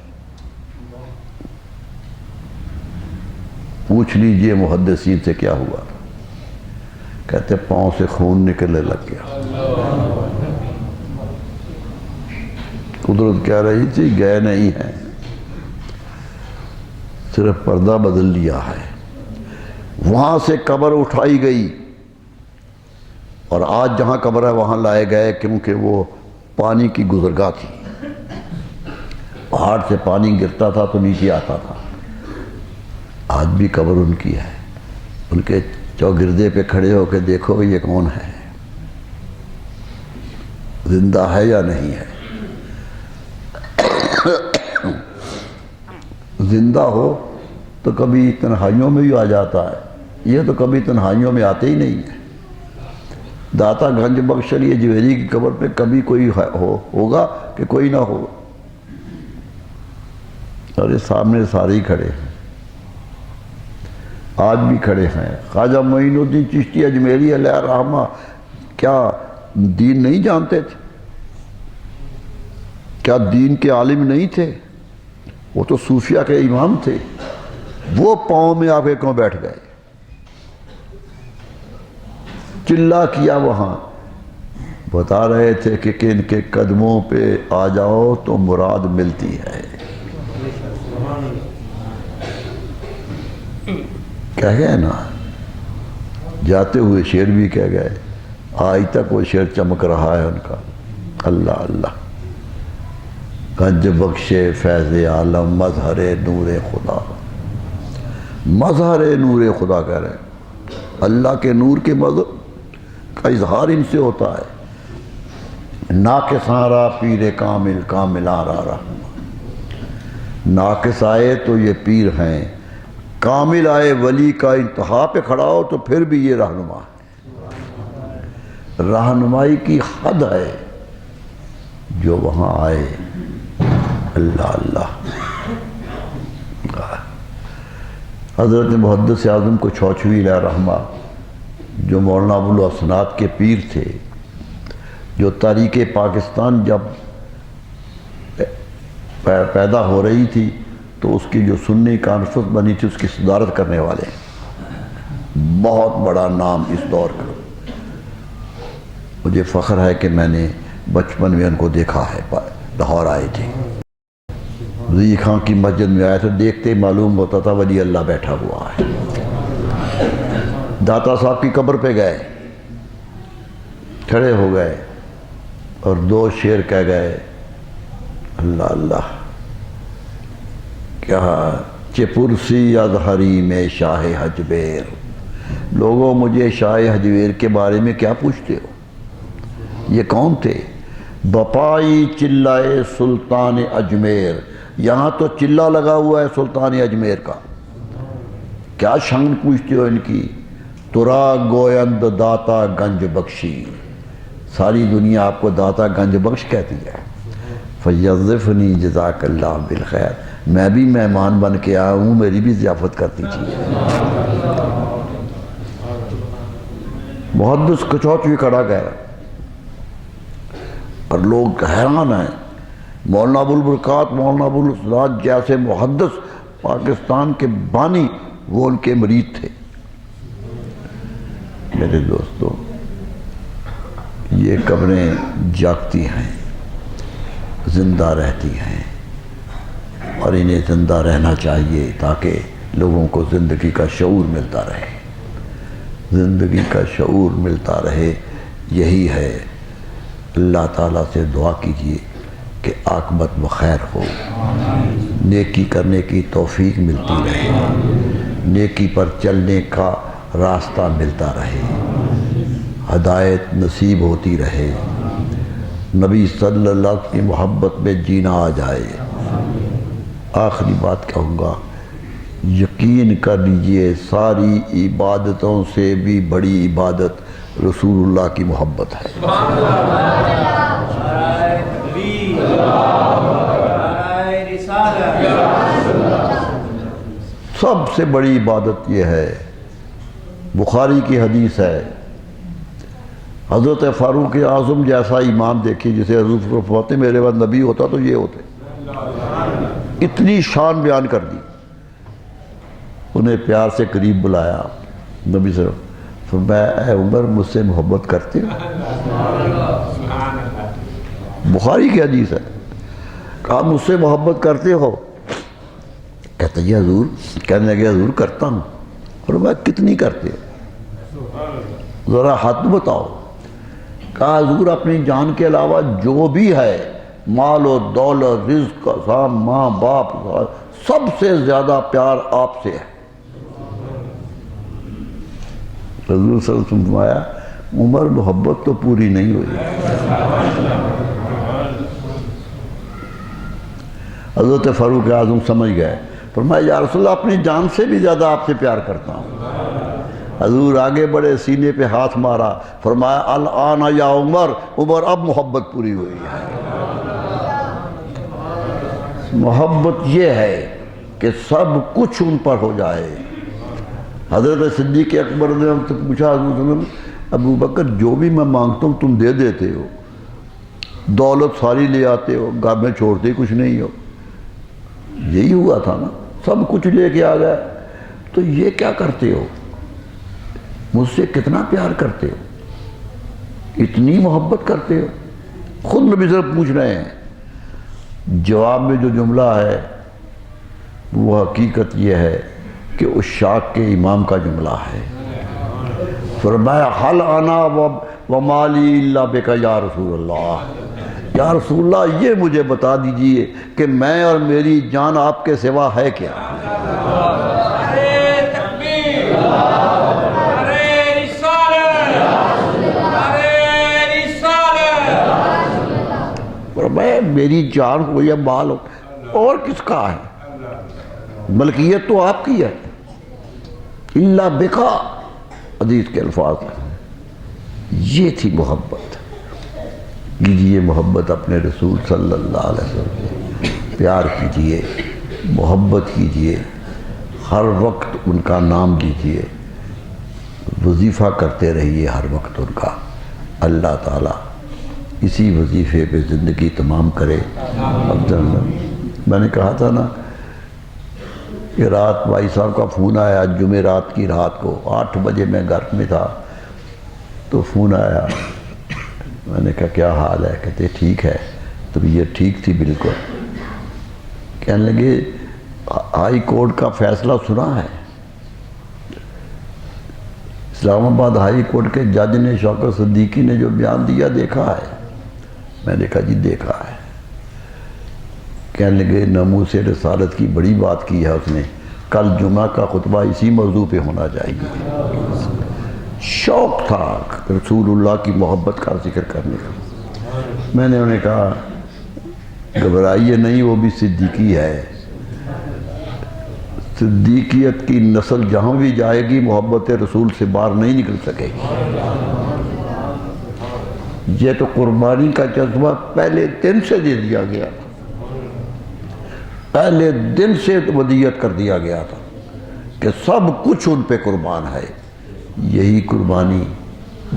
پوچھ لیجئے محدثین سے کیا ہوا، کہتے پاؤں سے خون نکلنے لگ گیا۔ قدرت کہہ رہی تھی گئے نہیں ہیں، صرف پردہ بدل لیا ہے۔ وہاں سے قبر اٹھائی گئی اور آج جہاں قبر ہے وہاں لائے گئے، کیونکہ وہ پانی کی گزرگاہ تھی، پہاڑ سے پانی گرتا تھا تو نیچے آتا تھا۔ آج بھی قبر ان کی ہے، ان کے چوگردے پہ کھڑے ہو کے دیکھو یہ کون ہے، زندہ ہے یا نہیں ہے۔ زندہ ہو تو کبھی تنہائیوں میں بھی آ جاتا ہے، یہ تو کبھی تنہائیوں میں آتے ہی نہیں ہے۔ داتا گنج بخش علی جویری کی قبر پہ کبھی کوئی ہوگا کہ کوئی نہ ہو، اور یہ سامنے سارے ہی کھڑے ہیں، آج بھی کھڑے ہیں۔ خواجہ معین الدین چشتی اجمیری علیہ الرحمہ کیا دین نہیں جانتے تھے؟ کیا دین کے عالم نہیں تھے؟ وہ تو صوفیہ کے امام تھے، وہ پاؤں میں آ کے کیوں بیٹھ گئے؟ چلا کیا وہاں، بتا رہے تھے کہ ان کے قدموں پہ آ جاؤ تو مراد ملتی ہے. کہہ گئے نا، جاتے ہوئے شعر بھی کہہ گئے، آج تک وہ شعر چمک رہا ہے ان کا. اللہ اللہ، گنج بخش فیض عالم مظہر نور خدا. مظہر نور خدا کہہ رہے ہیں، اللہ کے نور کے مظہر کا اظہار ان سے ہوتا ہے. ناقصاں را پیر کامل کاملاں را رحمہ. ناقص آئے تو یہ پیر ہیں، کامل آئے ولی کا انتہا پہ کھڑا ہو تو پھر بھی یہ رہنما ہے. رہنمائی کی حد ہے جو وہاں آئے. اللہ اللہ. حضرت محدث اعظم کو چھوچوی علیہ رحمہ، جو مولانا ابوالحسنات کے پیر تھے، جو تاریخ پاکستان جب پیدا ہو رہی تھی تو اس کی جو سنی کانفرنس بنی تھی اس کی صدارت کرنے والے، بہت بڑا نام اس دور کا. مجھے فخر ہے کہ میں نے بچپن میں ان کو دیکھا ہے. لاہور آئے تھے، وزیر خان کی مسجد میں آئے تھے، دیکھتے ہی معلوم ہوتا تھا ولی اللہ بیٹھا ہوا ہے. داتا صاحب کی قبر پہ گئے، کھڑے ہو گئے اور 2 شعر کہہ گئے. اللہ اللہ. کیا چپرسی اظہری میں شاہ حجویر. لوگوں مجھے شاہ حجویر کے بارے میں کیا پوچھتے ہو؟ یہ کون تھے؟ بپائی چلائے سلطان اجمیر. یہاں تو چلا لگا ہوا ہے سلطان اجمیر کا. کیا شان پوچھتے ہو ان کی؟ ترا گویند داتا گنج بخشی. ساری دنیا آپ کو داتا گنج بخش کہتی ہے. فیضفنی جزاک اللہ بالخیر. میں بھی مہمان بن کے آیا ہوں، میری بھی ضیافت کرتی چاہیے. محدث کچوچوی کھڑا گیا اور لوگ حیران ہیں. مولانا ابوالبرکات، مولانا ابوالحسنات جیسے محدث پاکستان کے بانی، وہ ان کے مرید تھے. میرے دوستو، یہ قبریں جاگتی ہیں، زندہ رہتی ہیں، اور انہیں زندہ رہنا چاہیے تاکہ لوگوں کو زندگی کا شعور ملتا رہے. زندگی کا شعور ملتا رہے، یہی ہے. اللہ تعالیٰ سے دعا کیجیے کہ عاقبت بخیر ہو، نیکی کرنے کی توفیق ملتی رہے، نیکی پر چلنے کا راستہ ملتا رہے، ہدایت نصیب ہوتی رہے، نبی صلی اللہ علیہ وسلم کی محبت میں جینا آ جائے. آخری بات کہوں گا، یقین کر لیجئے ساری عبادتوں سے بھی بڑی عبادت رسول اللہ کی محبت ہے. سب سے بڑی عبادت یہ ہے. بخاری کی حدیث ہے، حضرت فاروق اعظم جیسا ایمان دیکھیے جسے حضور فرماتے میرے بعد نبی ہوتا تو یہ ہوتے. اتنی شان بیان کر دی. انہیں پیار سے قریب بلایا نبی صلی اللہ علیہ وسلم، فرمایا اے عمر مجھ سے محبت کرتے ہو؟ بخاری کی حدیث ہے. کہا مجھ سے محبت کرتے ہو؟ کہتے ہیں حضور. کہنے لگے حضور کرتا ہوں. فرمایا کتنی کرتے ہو؟ ذرا حد بتاؤ. کہا حضور اپنی جان کے علاوہ جو بھی ہے، مال و دولت، رزق، ماں باپ، سب سے زیادہ پیار آپ سے ہے. حضور صلی اللہ علیہ وسلم فرمایا عمر محبت تو پوری نہیں ہوئی. حضرت فاروق اعظم سمجھ گئے، فرمایا یا رسول اللہ اپنی جان سے بھی زیادہ آپ سے پیار کرتا ہوں. حضور آگے بڑے، سینے پہ ہاتھ مارا، فرمایا الآن یا عمر. عمر اب محبت پوری ہوئی ہے. محبت یہ ہے کہ سب کچھ ان پر ہو جائے. حضرت صدیق اکبر نے ہم سے پوچھا حضور صلی اللہ علیہ وسلم ابو بکر جو بھی میں مانگتا ہوں تم دے دیتے ہو، دولت ساری لے آتے ہو، گھر میں چھوڑتے کچھ نہیں ہو. یہی ہوا تھا نا، سب کچھ لے کے آ گئے. تو یہ کیا کرتے ہو؟ مجھ سے کتنا پیار کرتے ہو؟ اتنی محبت کرتے ہو؟ خود نبی صرف پوچھ رہے ہیں، جواب میں جو جملہ ہے وہ حقیقت یہ ہے کہ عشاق کے امام کا جملہ ہے۔ فرمایا حل انا و مالی الا بک یا رسول اللہ، یا رسول اللہ یہ مجھے بتا دیجئے کہ میں اور میری جان آپ کے سوا ہے کیا؟ فرمایا میری جان ہو یا مال ہو اور کس کا ہے، ملکیت تو آپ کی ہے۔ الا بکا حدیث کے الفاظ ہیں۔ یہ تھی محبت۔ کیجئے محبت اپنے رسول صلی اللہ علیہ وسلم سے، پیار کیجئے، محبت کیجئے، ہر وقت ان کا نام لیجئے، وظیفہ کرتے رہیے ہر وقت ان کا۔ اللہ تعالیٰ اسی وظیفے پہ زندگی تمام کرے۔ میں نے کہا تھا نا کہ رات بھائی صاحب کا فون آیا، جمعرات کی رات کو 8 بجے میں گھر میں تھا تو فون آیا۔ میں نے کہا کیا حال ہے؟ کہتے ٹھیک ہے، طبیعت ٹھیک تھی بالکل۔ کہنے لگے ہائی کورٹ کا فیصلہ سنا ہے؟ اسلام آباد ہائی کورٹ کے جج نے، شوکت صدیقی نے جو بیان دیا دیکھا ہے؟ میں نے کہا جی دیکھا ہے۔ کہنے لگے ناموس رسالت کی بڑی بات کی ہے اس نے، کل جمعہ کا خطبہ اسی موضوع پہ ہونا چاہیے۔ شوق تھا رسول اللہ کی محبت کا ذکر کرنے کا۔ میں نے انہیں کہا گھبرائیے نہیں، وہ بھی صدیقی ہے، صدیقیت کی نسل جہاں بھی جائے گی محبت رسول سے باہر نہیں نکل سکے گی۔ یہ تو قربانی کا جذبہ پہلے دن سے دے دیا گیا تھا، پہلے دن سے ودیت کر دیا گیا تھا کہ سب کچھ ان پہ قربان ہے۔ یہی قربانی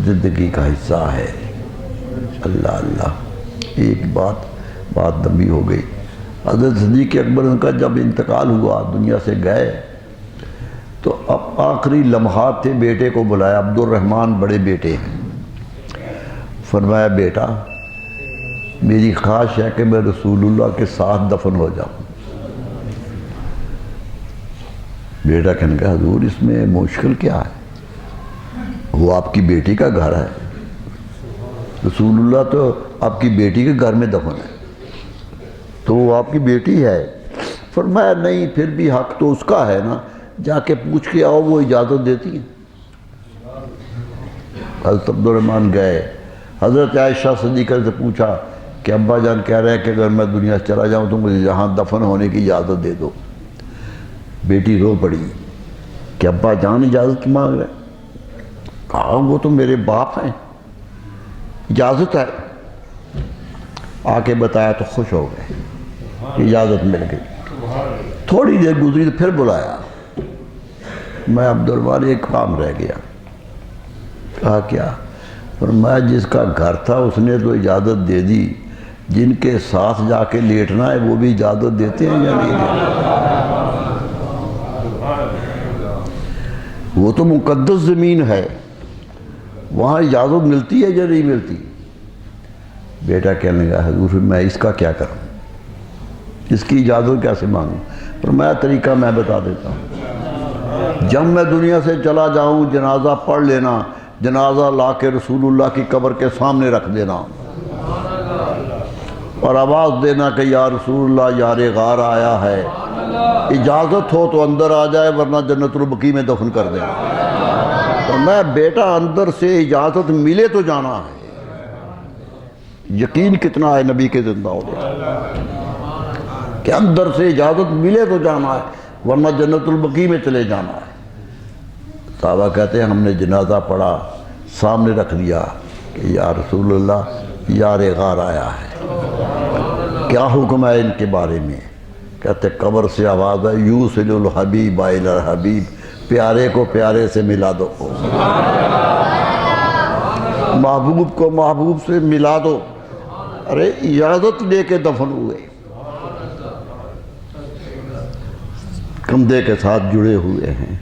زندگی کا حصہ ہے۔ اللہ اللہ۔ ایک بات لمبی ہو گئی۔ حضرت صدیق اکبر ان کا جب انتقال ہوا، دنیا سے گئے، تو اب آخری لمحات تھے، بیٹے کو بلایا، عبد الرحمن بڑے بیٹے ہیں۔ فرمایا بیٹا میری خواہش ہے کہ میں رسول اللہ کے ساتھ دفن ہو جاؤں۔ بیٹا کہنے کا حضور اس میں مشکل کیا ہے، وہ آپ کی بیٹی کا گھر ہے، رسول اللہ تو آپ کی بیٹی کے گھر میں دفن ہے، تو وہ آپ کی بیٹی ہے۔ فرمایا نہیں پھر بھی حق تو اس کا ہے نا، جا کے پوچھ کے آؤ، وہ اجازت دیتی ہے۔ حضرت عبد الرحمن گئے، حضرت عائشہ صدیقہ سے پوچھا کہ ابا جان کہہ رہے ہیں کہ اگر میں دنیا سے چلا جاؤں تو مجھے یہاں دفن ہونے کی اجازت دے دو۔ بیٹی رو پڑی کہ ابا جان اجازت مانگ رہے ہیں؟ کہا وہ تو میرے باپ ہیں، اجازت ہے۔ آ کے بتایا تو خوش ہو گئے، اجازت مل گئی۔ تھوڑی دیر گزری تو پھر بلایا، میں عبد الرحمن ایک کام رہ گیا۔ کہا کیا؟ فرمایا جس کا گھر تھا اس نے تو اجازت دے دی، جن کے ساتھ جا کے لیٹنا ہے وہ بھی اجازت دیتے ہیں یا نہیں دیتے؟ وہ تو مقدس زمین ہے، وہاں اجازت ملتی ہے یا نہیں ملتی؟ بیٹا کہنے لگا حضور میں اس کا کیا کروں، اس کی اجازت کیسے مانگوں؟ فرمایا طریقہ میں بتا دیتا ہوں، جب میں دنیا سے چلا جاؤں جنازہ پڑھ لینا، جنازہ لا کے رسول اللہ کی قبر کے سامنے رکھ دینا اور آواز دینا کہ یا رسول اللہ یار غار آیا ہے، اجازت ہو تو اندر آ جائے ورنہ جنت البقیع میں دفن کر دینا۔ تو میں بیٹا اندر سے اجازت ملے تو جانا ہے۔ یقین کتنا ہے نبی کے زندہ ہونے کہ اندر سے اجازت ملے تو جانا ہے ورنہ جنت البقیع میں چلے جانا ہے۔ صحابہ کہتے ہیں ہم نے جنازہ پڑھا، سامنے رکھ دیا کہ یا رسول اللہ یار غار آیا ہے، کیا حکم ہے ان کے بارے میں؟ کہتے قبر سے آواز ہے یوصل الحبیب الی الحبیب، پیارے کو پیارے سے ملا دو، محبوب کو محبوب سے ملا دو۔ ارے اجازت لے کے دفن ہوئے، کندھے کے ساتھ جڑے ہوئے ہیں۔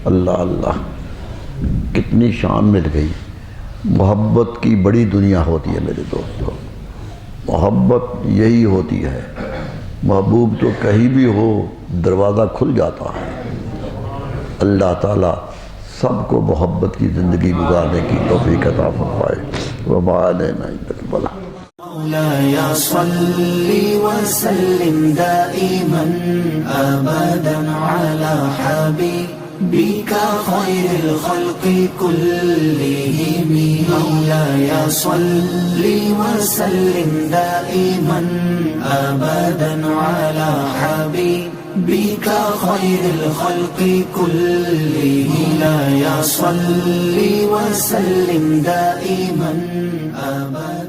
اللہ اللہ کتنی شان مل گئی۔ محبت کی بڑی دنیا ہوتی ہے میرے دوستو، محبت یہی ہوتی ہے، محبوب تو کہیں بھی ہو دروازہ کھل جاتا ہے۔ اللہ تعالیٰ سب کو محبت کی زندگی گزارنے کی توفیق عطا فرمائے۔ وما علینا الا البلاغ۔ مولاي صل وسلم دائما أبدا على حبيبك خير الخلق كلهم. مولاي صل وسلم دائما أبدا على حبيبك خير الخلق كلهم. مولاي صل وسلم دائما أبدا